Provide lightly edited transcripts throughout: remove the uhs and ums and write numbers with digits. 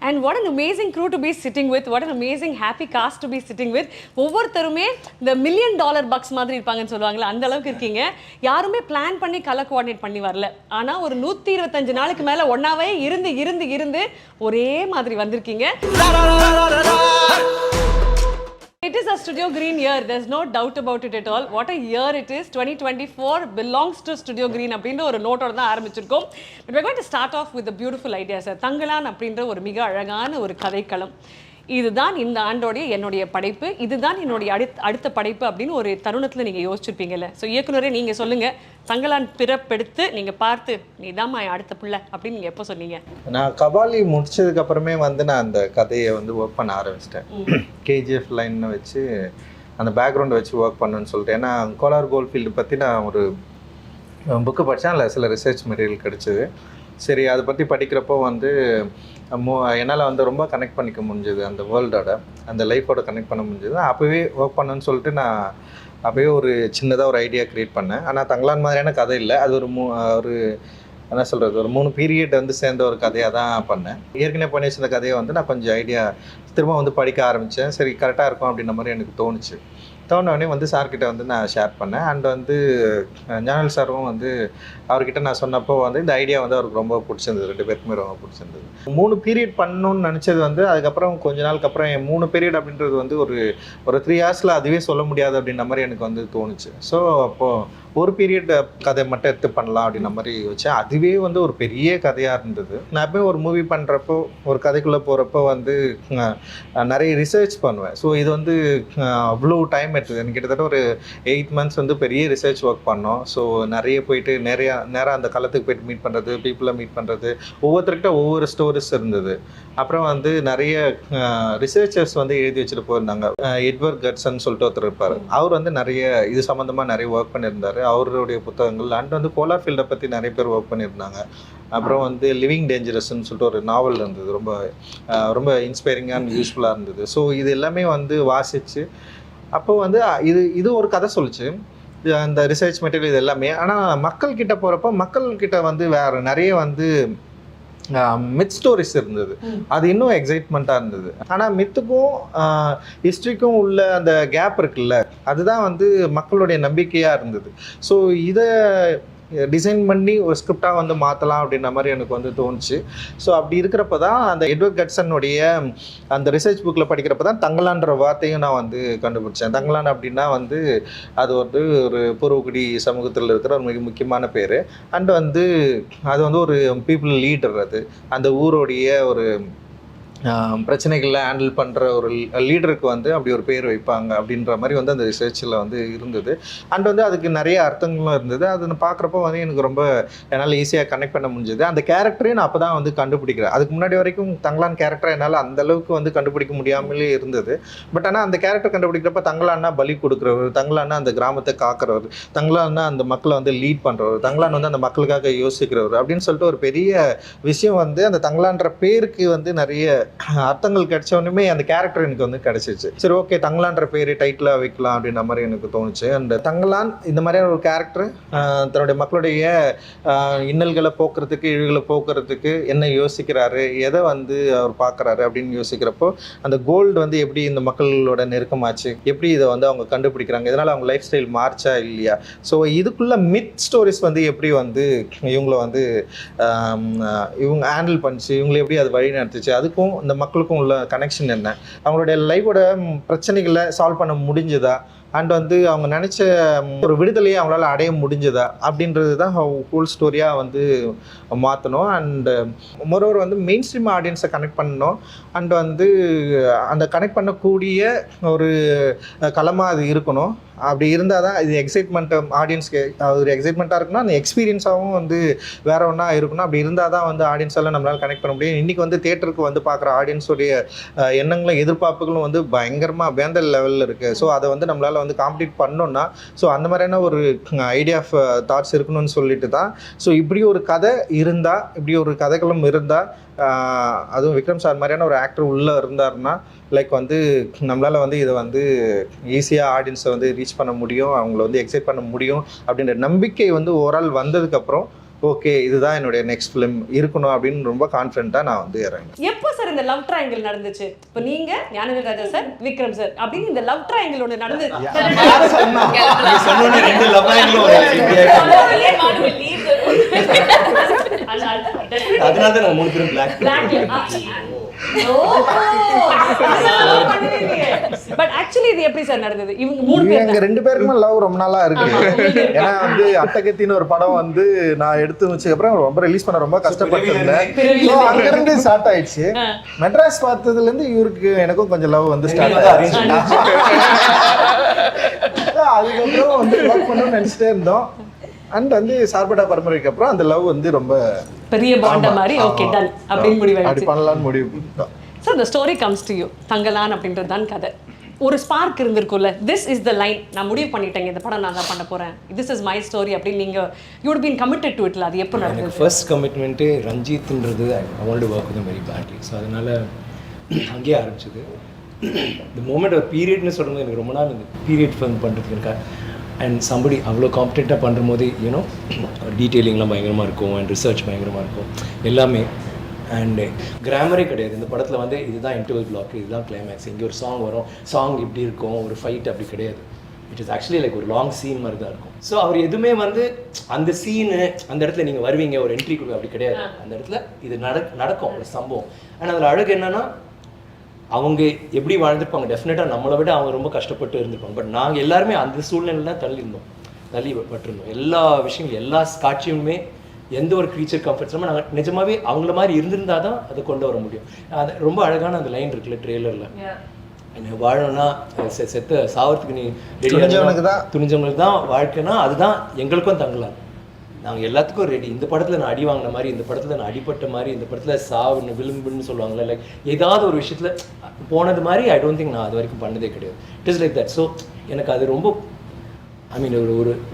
And what an amazing crew to be sitting with. What an amazing happy cast to be sitting with. ஒவ்வொருத்தருமே இந்த $1 million bugs மாதிரி இருப்பாங்கன்னு சொல்லுவாங்கல்ல, அந்த அளவுக்கு இருக்கீங்க. யாருமே பிளான் பண்ணி கலர் கோஆர்டினேட் பண்ணி வரல. ஆனா ஒரு 125 நாளுக்கு மேல ஒன்னாவே இருந்து ஒரே மாதிரி வந்திருக்கீங்க. It is a Studio Green year. There's no doubt about it at all. What a year it is. 2024 belongs to Studio Green அப்படின்ற ஒரு நோட்டோட தான் ஆரம்பிச்சிருக்கோம். But we're going to start off with a beautiful idea, sir. Thangalaan அப்படின்ற ஒரு மிக அழகான ஒரு கதைக்களம். இதுதான் இந்த ஆண்டோடைய என்னுடைய படைப்பு, இதுதான் என்னுடைய அடுத்த படைப்பு அப்படின்னு ஒரு தருணத்தில் நீங்கள் யோசிச்சிருப்பீங்கல்ல. ஸோ இயக்குனரே நீங்கள் சொல்லுங்கள், தங்கலான் பிறப்பெடுத்து நீங்கள் பார்த்து நீதாம்மா அடுத்த பிள்ளை அப்படின்னு நீங்கள் எப்போ சொன்னீங்க? நான் கபாலி முடிச்சதுக்கு அப்புறமே வந்து நான் அந்த கதையை வந்து ஒர்க் பண்ண ஆரம்பிச்சிட்டேன். கேஜிஎஃப் லைன்னு வச்சு அந்த பேக்ரவுண்டை வச்சு ஒர்க் பண்ணுன்னு சொல்லிட்டு. ஏன்னா கோலார் கோல்ஃபீல்டு பற்றி நான் ஒரு புக்கு படித்தேன், அதில் சில ரிசர்ச் மெட்டீரியல் கிடச்சிது. சரி, அதை பற்றி படிக்கிறப்போ வந்து என்னால் வந்து ரொம்ப கனெக்ட் பண்ணிக்க முடிஞ்சது, அந்த வேர்ல்டோட அந்த லைஃபோட கனெக்ட் பண்ண முடிஞ்சது. அப்போவே ஒர்க் பண்ணணுன்னு சொல்லிட்டு நான் அப்போவே ஒரு சின்னதாக ஒரு ஐடியா க்ரியேட் பண்ணேன். ஆனால் தங்கலான் மாதிரியான கதை இல்லை, அது ஒரு என்ன சொல்கிறது, ஒரு 3 பீரியட் வந்து சேர்ந்த ஒரு கதையாக தான் பண்ணேன். ஏற்கனவே பண்ணி வச்சிருந்த கதையை வந்து நான் கொஞ்சம் ஐடியா திரும்ப வந்து படிக்க ஆரம்பித்தேன். சரி, கரெக்டாக இருக்கும் அப்படின்ற மாதிரி எனக்கு தோணுச்சு. தோணுனே வந்து சார்கிட்ட வந்து நான் ஷேர் பண்ணேன். அண்ட் வந்து ஞானல் சாரும் வந்து அவர்கிட்ட நான் சொன்னப்போ வந்து இந்த ஐடியா வந்து அவருக்கு ரொம்ப பிடிச்சிருந்தது, 2 பேருக்குமே ரொம்ப பிடிச்சிருந்தது. 3 பீரியட் பண்ணணும்னு நினச்சது வந்து அதுக்கப்புறம் கொஞ்ச நாளுக்கு அப்புறம் 3 பீரியட் அப்படின்றது வந்து ஒரு 3 ஹார்ஸில் அதுவே சொல்ல முடியாது அப்படின்ற மாதிரி எனக்கு வந்து தோணுச்சு. ஸோ அப்போது ஒரு பீரியட் கதை மட்டும் எடுத்து பண்ணலாம் அப்படின்ற மாதிரி வச்சேன். அதுவே வந்து ஒரு பெரிய கதையாக இருந்தது. நான் எப்போயும் ஒரு மூவி பண்ணுறப்போ, ஒரு கதைக்குள்ளே போகிறப்போ வந்து நிறைய ரிசர்ச் பண்ணுவேன். ஸோ இது வந்து அவ்வளோ டைம் எடுத்தது. எனக்கு கிட்டத்தட்ட ஒரு 8 months வந்து பெரிய ரிசர்ச் ஒர்க் பண்ணோம். ஸோ நிறைய போயிட்டு நேராக அந்த களத்துக்கு போயிட்டு மீட் பண்ணுறது, பீப்புளை மீட் பண்ணுறது, ஒவ்வொருத்தர்கிட்ட ஒவ்வொரு ஸ்டோரிஸ் இருந்தது. அப்புறம் வந்து நிறைய ரிசர்ச்சர்ஸ் வந்து எழுதி வச்சுட்டு போயிருந்தாங்க. எட்வர்ட் கட்சன் சொல்லிட்டு ஒருத்தர் இருப்பார். அவர் வந்து நிறைய இது சம்மந்தமாக நிறைய ஒர்க் பண்ணியிருந்தார். அவருடைய புத்தகங்கள் அண்ட் வந்து கோலார் ஃபீல்டை பற்றி நிறைய பேர் ஒர்க் பண்ணியிருந்தாங்க. அப்புறம் வந்து லிவிங் டேஞ்சரஸ்ன்னு சொல்லிட்டு ஒரு நாவல் இருந்தது, ரொம்ப இன்ஸ்பைரிங்காக அண்ட் யூஸ்ஃபுல்லாக இருந்தது. ஸோ இது எல்லாமே வந்து வாசித்து அப்போ வந்து இது ஒரு கதை சொல்லிச்சு, அந்த ரிசர்ச் மெட்டீரியல் இது எல்லாமே. ஆனால் மக்கள்கிட்ட போகிறப்போ மக்கள்கிட்ட வந்து வேறு நிறைய வந்து மித் ஸ்டோரிஸ் இருந்தது. அது இன்னும் எக்ஸைட்மெண்ட்டாக இருந்தது. ஆனால் மித்துக்கும் ஹிஸ்ட்ரிக்கும் உள்ள அந்த கேப் இருக்குல்ல, அதுதான் வந்து மக்களுடைய நம்பிக்கையாக இருந்தது. ஸோ இதை டிசைன் பண்ணி ஒரு ஸ்கிரிப்டாக வந்து மாற்றலாம் அப்படின்ற மாதிரி எனக்கு வந்து தோணுச்சு. ஸோ அப்படி இருக்கிறப்ப தான் அந்த எட்வர்ட் கட்சனுடைய அந்த ரிசர்ச் புக்கில் படிக்கிறப்ப தான் தங்கலான்ற வார்த்தையும் நான் வந்து கண்டுபிடிச்சேன். தங்கலான் அப்படின்னா வந்து அது வந்து ஒரு பூர்வகுடி சமூகத்தில் இருக்கிற ஒரு மிக முக்கியமான பேர். அண்ட் வந்து அது வந்து ஒரு பீப்புள் லீடர். அது அந்த ஊருடைய ஒரு பிரச்சனைகளை ஹேண்டில் பண்ணுற ஒரு லீடருக்கு வந்து அப்படி ஒரு பேர் வைப்பாங்க அப்படின்ற மாதிரி வந்து அந்த ரிசர்ச்சில் வந்து இருந்தது. அண்ட் வந்து அதுக்கு நிறைய அர்த்தங்களும் இருந்தது. அதை பார்க்குறப்போ வந்து எனக்கு ரொம்ப என்னால் ஈஸியாக கனெக்ட் பண்ண முடிஞ்சது. அந்த கேரக்டரையும் நான் அப்போ தான் வந்து கண்டுபிடிக்கிறேன். அதுக்கு முன்னாடி வரைக்கும் தங்கலான் கேரக்டரை என்னால் அந்தளவுக்கு வந்து கண்டுபிடிக்க முடியாமலே இருந்தது. பட் ஆனால் அந்த கேரக்டர் கண்டுபிடிக்கிறப்ப தங்கலான்னா பலி கொடுக்குறவர், தங்கலான்னா அந்த கிராமத்தை காக்கிறவர், தங்கலான்னா அந்த மக்களை வந்து லீட் பண்ணுறவர், தங்கலான் வந்து அந்த மக்களுக்காக யோசிக்கிறவர் அப்படின்னு சொல்லிட்டு ஒரு பெரிய விஷயம் வந்து அந்த தங்கலான்ற பேருக்கு வந்து நிறைய அர்த்தங்கள் கிடைச்சவனுமே அந்த கேரக்டர் எனக்கு வந்து கிடைச்சிச்சு. சரி, ஓகே, தங்கலான்ற பேர் டைட்டிலாக வைக்கலாம் அப்படின்ற மாதிரி எனக்கு தோணுச்சு. அண்ட் தங்கலான் இந்த மாதிரியான ஒரு கேரக்டர் தன்னுடைய மக்களுடைய இன்னல்களை போக்குறதுக்கு, இழிவுகளை போக்குறதுக்கு என்ன யோசிக்கிறாரு, எதை வந்து அவர் பார்க்குறாரு அப்படின்னு யோசிக்கிறப்போ அந்த கோல்டு வந்து எப்படி இந்த மக்களோட நெருக்கமாச்சு, எப்படி இதை வந்து அவங்க கண்டுபிடிக்கிறாங்க, இதனால் அவங்க லைஃப் ஸ்டைல் மார்ச்சா இல்லையா, ஸோ இதுக்குள்ள மித் ஸ்டோரிஸ் வந்து எப்படி வந்து இவங்களை வந்து இவங்க ஹேண்டில் பண்ணிச்சு, இவங்களை எப்படி அது வழி நடத்துச்சு, அதுக்கும் இந்த மக்களுக்கும் உள்ள கனெக்ஷன் என்ன, அவங்களுடைய லைஃபோட பிரச்சனைகளை சால்வ் பண்ண முடிஞ்சதா, அண்ட் வந்து அவங்க நினச்ச ஒரு விடுதலையை அவங்களால அடைய முடிஞ்சதா அப்படின்றது தான் ஹோல் ஸ்டோரியாக வந்து மாற்றணும். அண்டு மொரோவர் வந்து மெயின் ஸ்ட்ரீம் ஆடியன்ஸை கனெக்ட் பண்ணணும். அண்ட் வந்து அந்த கனெக்ட் பண்ணக்கூடிய ஒரு களமாக அது இருக்கணும். அப்படி இருந்தால் தான் இது எக்ஸைட்மெண்ட் ஆடியன்ஸ்க்கு ஒரு எக்ஸைட்மெண்ட்டாக இருக்குன்னா அந்த எக்ஸ்பீரியன்ஸாகவும் வந்து வேறு ஒன்றா இருக்கணும். அப்படி இருந்தால் தான் வந்து ஆடியன்ஸால் நம்மளால் கனெக்ட் பண்ண முடியும். இன்றைக்கி வந்து தேட்டருக்கு வந்து பார்க்குற ஆடியன்ஸுடைய எண்ணங்களும் எதிர்பார்ப்புகளும் வந்து பயங்கரமாக வேந்த லெவலில் இருக்குது. ஸோ அதை வந்து நம்மளால் வந்து காம்ப்ளீட் பண்ணோன்னா ஸோ அந்த மாதிரியான ஒரு ஐடியா ஆஃப் தாட்ஸ் இருக்கணும்னு சொல்லிட்டு தான். ஸோ இப்படி ஒரு கதை இருந்தால், இப்படி ஒரு கதைகளும் இருந்தால், அதுவும் விக்ரம் சார் மாதிரியான ஒரு ஆக்டர் உள்ளே இருந்தாருன்னா லைக் வந்து நம்மளால் வந்து இதை வந்து ஈஸியாக ஆடியன்ஸை வந்து ரீச் பண்ண முடியும், அவங்கள வந்து எக்ஸைட் பண்ண முடியும் அப்படின்ற நம்பிக்கை வந்து ஓவரால் வந்ததுக்கப்புறம் ஓகே இதுதான் என்னுடைய நெக்ஸ்ட் ஃபிலிம் இருக்கணும் அப்படின்னு ரொம்ப கான்ஃபிடென்ட்டாக நான் வந்து இறங்கினேன். எப்போ சார் இந்த லவ் ட்ரையாங்கிள் நடந்துச்சு? இப்போ நீங்க ஞானவேல் ராஜா சார், விக்ரம் சார் அப்படின்னு இந்த லவ் ட்ரையாங்கிள் ஒன்று நடந்து சொன்னோன்னே 2 லவ் ஆங்கிளும் அதனால தான் நாங்கள் 3 பேரும் பிளாக். பட் ஆக்சுவலி இது எப்படி சார் நடந்தது? இவங்க 3 பேர் எங்க 2 பேருக்குமே லவ் ரொம்ப நாளா இருக்கு. ஏன்னா வந்து அட்டகத்தின்னு ஒரு படம் வந்து நான் எடுத்து வச்சதுக்கு அப்புறம் ரொம்ப ரிலீஸ் பண்ண ரொம்ப கஷ்டப்பட்டிருந்தேன். ஸோ அங்கிருந்து ஸ்டார்ட் ஆயிடுச்சு. மெட்ராஸ் பார்த்ததுல இருந்து இவருக்கு எனக்கும் கொஞ்சம் லவ் வந்து ஸ்டார்ட் ஆயிடுச்சு. அதுக்கப்புறம் வந்து ஒர்க் பண்ணணும்னு நினைச்சிட்டே இருந்தோம். அண்ட் வந்து சார்பட்டா பரம்பரைக்கு அப்புறம் அந்த லவ் வந்து ரொம்ப பெரிய பாண்ட மாதிரி ஓகே டன் அப்படின்னு முடிவாயிடுச்சு. அப்படி பண்ணலாம்னு முடிவு பண்ணிட்டோம். Sir the story comes to you. Thangalaan அப்படின்றது தான் கதை. ஒரு ஸ்பார்க் இருந்திருக்கும்ல, திஸ் இஸ் த லைன், நான் முடிவு பண்ணிட்டேங்க இந்த படம் நான் தான் பண்ண போறேன், திஸ் இஸ் மை ஸ்டோரி அப்படின்னு நீங்க you would been committed to இட்ல. அது எப்போ நடந்தது? எனக்கு ஃபர்ஸ்ட் கமிட்மெண்ட்டு ரஞ்சித்ன்றது I want to work with very badly. So அதனால் அங்கேயே ஆரம்பிச்சது. இந்த மூமெண்ட் ஒரு பீரியட்னு சொல்லும்போது எனக்கு ரொம்ப நாள் இந்த பீரியட் ஃபிலிம் பண்ணுறதுக்கு இருக்கா. அண்ட் சம்படி அவ்வளோ காம்படெண்ட்டாக பண்ணும்போது யூனோ டீட்டெயிலிங்லாம் பயங்கரமாக இருக்கும் அண்ட் ரிசர்ச் பயங்கரமாக இருக்கும் எல்லாமே. அண்டு கிராமரே கிடையாது இந்த படத்தில் வந்து இதுதான் இன்டர்வல் பிளாக், இதுதான் கிளைமேக்ஸ், இங்கே ஒரு சாங் வரும், சாங் இப்படி இருக்கும், ஒரு ஃபைட் அப்படி கிடையாது. இட் இஸ் ஆக்சுவலி லைக் ஒரு லாங் சீன் மாதிரி தான் இருக்கும். ஸோ அவர் எதுவுமே வந்து அந்த சீனு அந்த இடத்துல நீங்கள் வருவீங்க ஒரு என்ட்ரி கொடுக்க அப்படி கிடையாது. அந்த இடத்துல இது நடக்கும் ஒரு சம்பவம். ஆனால் அதில் அழகு என்னென்னா அவங்க எப்படி வாழ்ந்துருப்பாங்க, டெஃபினட்டாக நம்மளை விட அவங்க ரொம்ப கஷ்டப்பட்டு இருந்திருப்பாங்க. பட் நாங்கள் எல்லாருமே அந்த சூழ்நிலை தான் தள்ளிப்பட்டிருந்தோம். எல்லா விஷயங்களும் எல்லா காட்சியுமே எந்த ஒரு க்ரீச்சர் கம்ஃபர்ட்ஸுமே நாங்கள் நிஜமாகவே அவங்கள மாதிரி இருந்திருந்தால் தான் அதை கொண்டு வர முடியும். அது ரொம்ப அழகான அந்த லைன் இருக்குல்ல ட்ரெய்லரில், என்ன வாழணும்னா செத்த சாவறதுக்கு நீ துணிஞ்சவங்களுக்கு தான் வாழ்க்கைனா அதுதான் எங்களுக்கும் தங்கலாம். நாங்கள் எல்லாத்துக்கும் ரெடி. இந்த படத்தில் நான் அடி வாங்கின மாதிரி, இந்த படத்தில் நான் அடிப்பட்ட மாதிரி, இந்த படத்தில் சாவுன்னு விளிம்புன்னு சொல்லுவாங்கள்ல, லைக் ஏதாவது ஒரு விஷயத்தில் போனது மாதிரி ஐ டோன்ட் திங்க் நான் அது வரைக்கும் பண்ணதே கிடையாது. It is like that. So எனக்கு அது ரொம்ப ஐ மீன்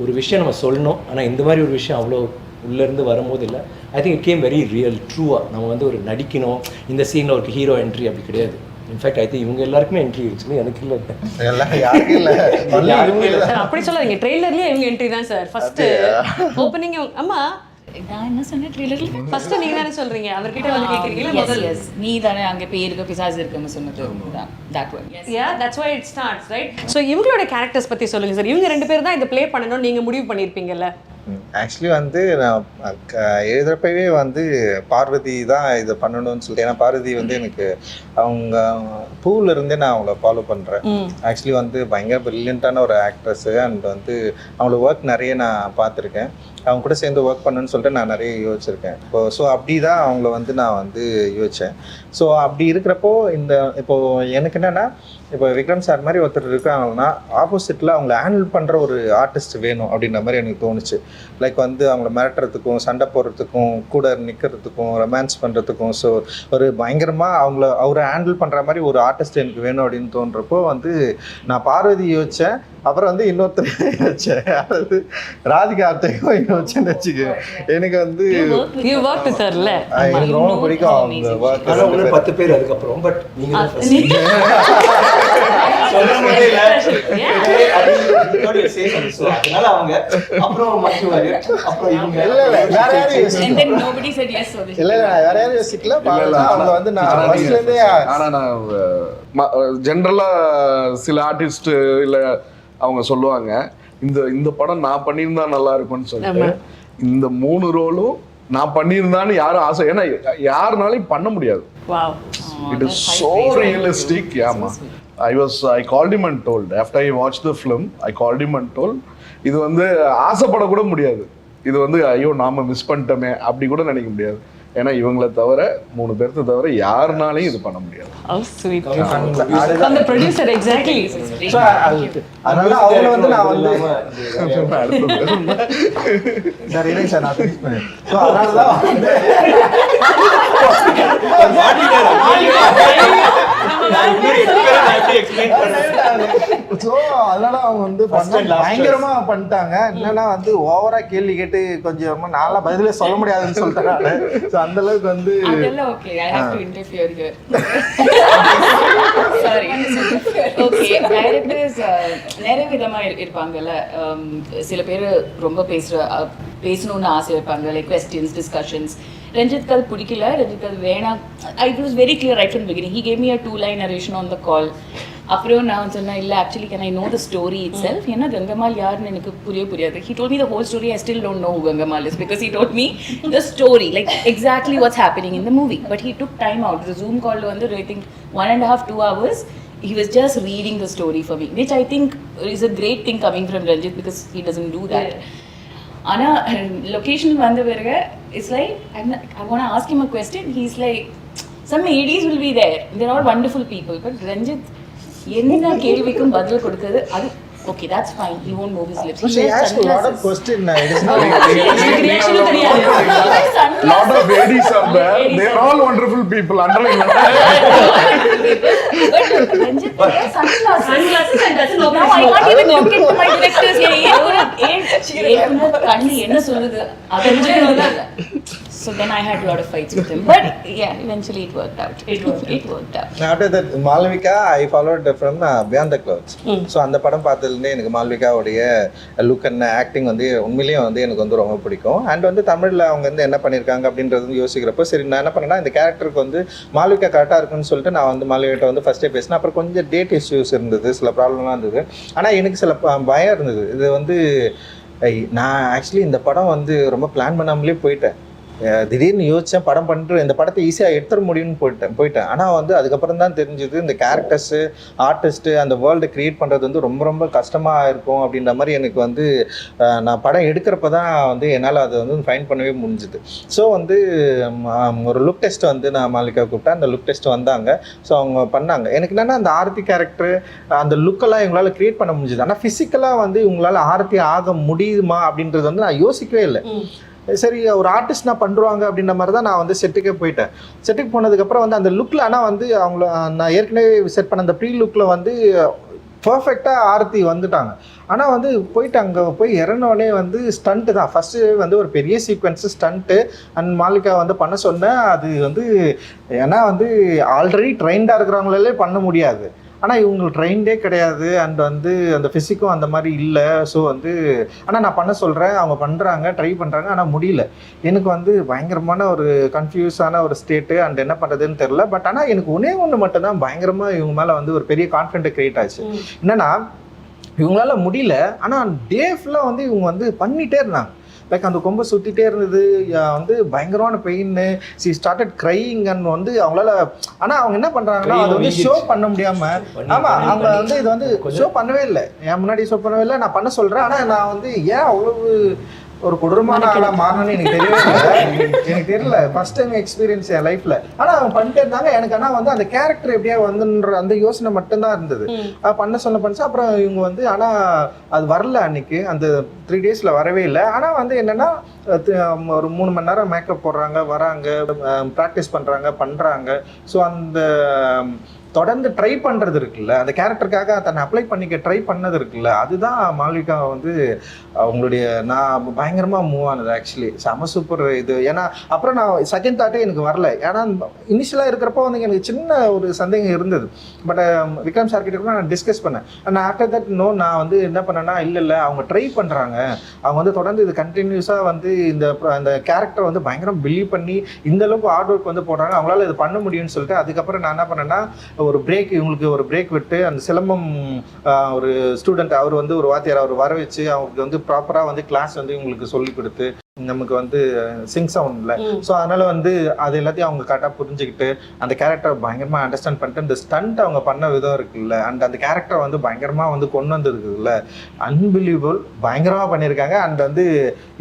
ஒரு விஷயம் நம்ம சொல்லணும், ஆனால் இந்த மாதிரி ஒரு விஷயம் அவ்வளோ உள்ளேருந்து வரும்போது இல்லை. I think it came very real ட்ரூவாக. நம்ம வந்து ஒரு நடிக்கணும், இந்த சீனில் ஒரு ஹீரோ என்ட்ரி அப்படி கிடையாது. இன்ஃபேக்ட் ஐ திங்க் இவங்க எல்லாருக்குமே என்ட்ரி இருந்துச்சு, எனக்கு இல்லை. அப்படி சொல்லாதீங்க, ட்ரெய்லர்லயே இவங்க என்ட்ரி தான் சார். ஃபர்ஸ்ட் ஓப்பனிங் அம்மா நான் என்ன சொன்னேன் ட்ரெய்லர்ல? ஃபர்ஸ்ட் நீங்க தானே சொல்றீங்க, அவர்கிட்ட வந்து கேக்குறீங்களா? முதல்ல நீ தானே அங்க பேருக்கு பிசாசு இருக்குன்னு சொன்னது that one. Yeah, that's why it starts, right? So இவங்களோட கேரக்டர்ஸ் பத்தி சொல்லுங்க சார். இவங்க 2 பேர் தான் இத ப்ளே பண்ணனும் நீங்க முடிவு பண்ணிருப்பீங்கல்ல? ஆக்சுவலி வந்து நான் எழுதுறப்பவே வந்து பார்வதி தான் இதை பண்ணணும்னு சொல்லிட்டு, ஏன்னா பார்வதி வந்து எனக்கு அவங்க பூவில் இருந்தே நான் அவங்கள ஃபாலோ பண்ணுறேன். ஆக்சுவலி வந்து பயங்கர ப்ரில்லியண்ட்டான ஒரு ஆக்ட்ரஸ்ஸு. அண்ட் வந்து அவங்களோட ஒர்க் நிறைய நான் பார்த்துருக்கேன். அவங்க கூட சேர்ந்து ஒர்க் பண்ணணும்னு சொல்லிட்டு நான் நிறைய யோசிச்சிருக்கேன். ஸோ அப்படி தான் அவங்கள வந்து நான் வந்து யோசித்தேன். ஸோ அப்படி இருக்கிறப்போ இப்போது எனக்கு என்னென்னா, இப்போ விக்ரம் சார் மாதிரி ஒருத்தர் இருக்காங்கன்னா ஆப்போசிட்டில் அவங்கள ஹேண்டில் பண்ணுற ஒரு ஆர்டிஸ்ட் வேணும் அப்படின்ற மாதிரி எனக்கு தோணுச்சு. லைக் வந்து அவங்கள மிரட்டுறதுக்கும், சண்டை போடுறதுக்கும், கூட நிற்கிறதுக்கும், ரொமான்ஸ் பண்ணுறதுக்கும், ஸோ ஒரு பயங்கரமாக அவரை ஹேண்டில் பண்ணுற மாதிரி ஒரு ஆர்டிஸ்ட் எனக்கு வேணும் அப்படின்னு தோன்றப்போ வந்து நான் பார்வதி யோசித்தேன். அப்புறம் வந்து இன்னொருத்தர் யோசிச்சேன், அதாவது ராதிகா ஆப்தேக்கும் யோசிச்சேன்னு வச்சுக்கேன். எனக்கு வந்து எனக்கு ரொம்ப பிடிக்கும் அவங்க ஒர்க். 10 பேர் அதுக்கப்புறம் பட் ஜென்ரலா சில ஆர்டிஸ்ட் இல்ல அவங்க சொல்லுவாங்க இந்த படம் நான் பண்ணியிருந்தா நல்லா இருக்கும்னு சொல்லிட்டு. இந்த 3 ரோலும் நான் பண்ணியிருந்தான்னு யாரும் ஆசை, ஏன்னா யாருனாலையும் பண்ண முடியாது. It is so realistic. I called him and told, after I watched the film, I called him and told, இது வந்து ஆசைப்பட கூட முடியாது, இது வந்து ஐயோ நாம மிஸ் பண்ணிட்டோமே அப்படி கூட நினைக்க முடியாது. ஏன்னா இவங்களை தவிர 3 பேர்த்த தவிர யாருனாலையும் இது பண்ண முடியாது. அந்த ப்ரொடியூசர் எக்ஸாக்ட்லி. ஸோ அதனால அவங்க வந்து நான் வந்து சார் இல்லை சார் நான் ஃபினிஷ் பண்ணேன். ஸோ அதனால தான் ஸோ அதனால அவங்க வந்து பயங்கரமா பண்ணிட்டாங்க. என்னன்னா வந்து ஓவரா கேள்வி கேட்டு கொஞ்சம் நான்லாம் பதிலே சொல்ல முடியாதுன்னு சொல்லிட்டாங்க. ஸோ அந்த அளவுக்கு வந்து okay I have to interfere here. Sorry. Okay directors நிறைய விதமா இருப்பாங்கல்ல. சில பேர் ரொம்ப பேசணும்னு ஆசை வைப்பாங்க, லைக் கொஸ்டின்ஸ், டிஸ்கஷன்ஸ். ரஞ்சித் அது பிடிக்கல, ரஞ்சித் அது வேணாம். It was very clear right from the beginning. He gave me a 2-line narration on the call. அப்புறம் நான் சொன்னேன் இல்லை actually can I know the story it self, ஏன்னா கங்கம்மாள் யாருன்னு எனக்கு புரியாது. He told me the whole story. I still don't know who Gangamal is because he told me the story, like exactly what's happening in the movie. But he took time out. The Zoom call வந்து I think 1.5-2 hours. He was just reading the story for me, which I think is a great thing coming from Ranjit because he doesn't do that. Ana location vanda verga, it's like I want to ask him a question. He's like, some ADs will be there. They're all wonderful people, but Ranjit என்ன கேள்விக்கும் பதில் கொடுக்குது அது okay, that's fine. He won't move his lips. She asked a lot of questions. It is not reaction தெரியாது. Lot of ladies are there. They are all wonderful people. Underline. Ranjit wears sunglasses and doesn't know. Now I can't even look into my directors. கண்ணு என்ன சொல்லுது அது. So then I had a lot of fights with him. But yeah, eventually it worked out. It worked out. After that, Malvika, I followed from Beyond the Clouds. So அந்த படம் பார்த்ததுலேருந்தே எனக்கு மால்விகாவுடைய look and acting வந்து உண்மையிலேயே வந்து எனக்கு வந்து ரொம்ப பிடிக்கும். அண்ட் வந்து தமிழில் அவங்க வந்து என்ன பண்ணியிருக்காங்க அப்படின்றது வந்து யோசிக்கிறப்போ சரி நான் என்ன பண்ணேன்னா இந்த கேரக்டருக்கு வந்து மால்விகா கரெக்டாக இருக்குன்னு சொல்லிட்டு நான் வந்து மால்விகிட்ட வந்து ஃபஸ்ட்டே பேசினேன். அப்புறம் கொஞ்சம் டேட் இஷ்யூஸ் இருந்தது, சில ப்ராப்ளம்லாம் இருந்தது. ஆனால் எனக்கு சில பயம் இருந்தது. இது வந்து நான் ஆக்சுவலி இந்த படம் வந்து ரொம்ப பிளான் பண்ணாமலே போயிட்டேன். திடீர்னு யோசித்தேன் படம் பண்ணிட்டு இந்த படத்தை ஈஸியாக எடுத்துட முடியும்னு போயிட்டேன். ஆனால் வந்து அதுக்கப்புறம் தான் தெரிஞ்சுது இந்த கேரக்டர்ஸு ஆர்டிஸ்ட்டு அந்த வேர்ல்டு க்ரியேட் பண்ணுறது வந்து ரொம்ப ரொம்ப கஷ்டமாக இருக்கும் அப்படின்ற மாதிரி எனக்கு வந்து நான் படம் எடுக்கிறப்ப தான் வந்து என்னால் அதை வந்து ஃபைண்ட் பண்ணவே முடிஞ்சுது. ஸோ வந்து ஒரு லுக் டெஸ்ட் வந்து நான் மாலிகா கூப்பிட்டேன். அந்த லுக் டெஸ்ட் வந்தாங்க. ஸோ அவங்க பண்ணாங்க. எனக்கு என்னென்னா அந்த ஆர்த்தி கேரக்டர் அந்த லுக்கெல்லாம் இவங்களால் க்ரியேட் பண்ண முடிஞ்சுது. ஆனால் ஃபிசிக்கலாக வந்து இவங்களால் ஆர்த்தி ஆக முடியுமா அப்படின்றது வந்து நான் யோசிக்கவே இல்லை. சரி ஒரு ஆர்டிஸ்ட் நான் பண்ணுறாங்க அப்படின்ற மாதிரி தான் நான் வந்து செட்டுக்கே போயிட்டேன். செட்டுக்கு போனதுக்கப்புறம் வந்து அந்த லுக்கில் ஆனால் வந்து அவங்கள நான் ஏற்கனவே செட் பண்ண அந்த ப்ரீ லுக்கில் வந்து பர்ஃபெக்டாக ஆர்த்தி வந்துட்டாங்க. ஆனால் வந்து போயிட்டு அங்கே போய் இறங்கினோடனே வந்து ஸ்டண்ட்டு தான் ஃபஸ்ட்டு வந்து ஒரு பெரிய சீக்வன்ஸு ஸ்டண்ட்டு அண்ட் மாலிகா வந்து பண்ண சொன்னேன். அது வந்து ஏன்னா வந்து ஆல்ரெடி ட்ரெயின்டாக இருக்கிறவங்களே பண்ண முடியாது. ஆனால் இவங்களுக்கு ட்ரெயின்டே கிடையாது. அண்ட் வந்து அந்த ஃபிசிக்கும் அந்த மாதிரி இல்லை. ஸோ வந்து ஆனால் நான் பண்ண சொல்கிறேன், அவங்க பண்ணுறாங்க, ட்ரை பண்ணுறாங்க, ஆனால் முடியல. எனக்கு வந்து பயங்கரமான ஒரு கன்ஃபியூஸான ஒரு ஸ்டேட்டு அண்ட் என்ன பண்ணுறதுன்னு தெரில. பட் ஆனால் எனக்கு ஒன்று மட்டும்தான் பயங்கரமாக இவங்க மேலே வந்து ஒரு பெரிய கான்ஃபிடென்ட் க்ரியேட் ஆச்சு. என்னென்னா இவங்களால முடியல, ஆனால் டே ஃபுல்லாக வந்து இவங்க வந்து பண்ணிகிட்டே இருந்தாங்க. லைக் அந்த கொம்பை சுற்றிட்டே இருந்தது, வந்து பயங்கரமான pain. C started crying and வந்து அவங்களால ஆனால் அவங்க என்ன பண்ணுறாங்கன்னா அதை வந்து ஷோ பண்ண முடியாமல். ஆமாம், அவங்க வந்து இது வந்து ஷோ பண்ணவே இல்லை, என் முன்னாடி ஷோ பண்ணவே இல்லை. நான் பண்ண சொல்கிறேன். ஆனால் நான் வந்து ஏன் அவ்வளவு ஒரு கொடூரமான ஆளாக மாறணும்னு எனக்கு தெரியவே இல்லை. எனக்கு தெரியல, ஃபர்ஸ்ட் டைம் எக்ஸ்பீரியன்ஸ் என் லைஃப்பில். ஆனால் அவங்க பண்ணிட்டே இருந்தாங்க. எனக்கு ஆனால் வந்து அந்த கேரக்டர் எப்படியா வந்துன்ற அந்த யோசனை மட்டும்தான் இருந்தது. பண்ண பண்ணிச்சு. அப்புறம் இவங்க வந்து ஆனால் அது வரல அன்னைக்கு, அந்த 3 days வரவே இல்லை. ஆனால் வந்து என்னென்னா ஒரு 3 மணி நேரம் மேக்கப் போடுறாங்க, வராங்க, ப்ராக்டிஸ் பண்ணுறாங்க. ஸோ அந்த தொடர்ந்து ட்ரை பண்ணுறது இருக்குல்ல, அந்த கேரக்டருக்காக தன்னை அப்ளை பண்ணிக்க ட்ரை பண்ணது இருக்குல்ல, அதுதான் மால்விகா வந்து அவங்களுடைய நான் பயங்கரமாக மூவ் ஆனது. ஆக்சுவலி செம சூப்பர் இது. ஏன்னா அப்புறம் நான் செகண்ட் தாட்டே எனக்கு வரல. ஏன்னா இனிஷியலாக இருக்கிறப்போ வந்து எனக்கு சின்ன ஒரு சந்தேகம் இருந்தது. பட் விக்ரம் சார் கிட்ட கூட நான் டிஸ்கஸ் பண்ணேன். நான் ஆஃப்டர் தட் நான் வந்து என்ன பண்ணேன்னா இல்லை அவங்க ட்ரை பண்ணுறாங்க, அவங்க வந்து தொடர்ந்து இது கண்டினியூஸாக வந்து இந்த கேரக்டர் வந்து பயங்கரம் பிலீவ் பண்ணி இந்த அளவுக்கு ஹார்ட் ஒர்க் வந்து போடுறாங்க, அவங்களால இது பண்ண முடியும்னு சொல்லிட்டு அதுக்கப்புறம் நான் என்ன பண்ணேன்னா ஒரு பிரேக், இவங்களுக்கு ஒரு பிரேக் விட்டு அந்த சிலம்பம் ஒரு ஸ்டூடெண்ட் அவர் வந்து ஒரு வாத்தியார் அவர் வர வச்சு அவங்களுக்கு வந்து ப்ராப்பராக வந்து கிளாஸ் வந்து இவங்களுக்கு சொல்லி கொடுத்து நமக்கு வந்து சிங் சவுண்டில். ஸோ அதனால் வந்து அது எல்லாத்தையும் அவங்க கரெக்டாக புரிஞ்சுக்கிட்டு அந்த கேரக்டரை பயங்கரமாக அண்டர்ஸ்டாண்ட் பண்ணிட்டு இந்த ஸ்டண்ட் அவங்க பண்ண விதம் இருக்குல்ல, அண்ட் அந்த கேரக்டரை வந்து பயங்கரமாக வந்து கொண்டு வந்துருக்குதுல்ல, அன்பிலீவபிள், பயங்கரமாக பண்ணியிருக்காங்க. அண்ட் வந்து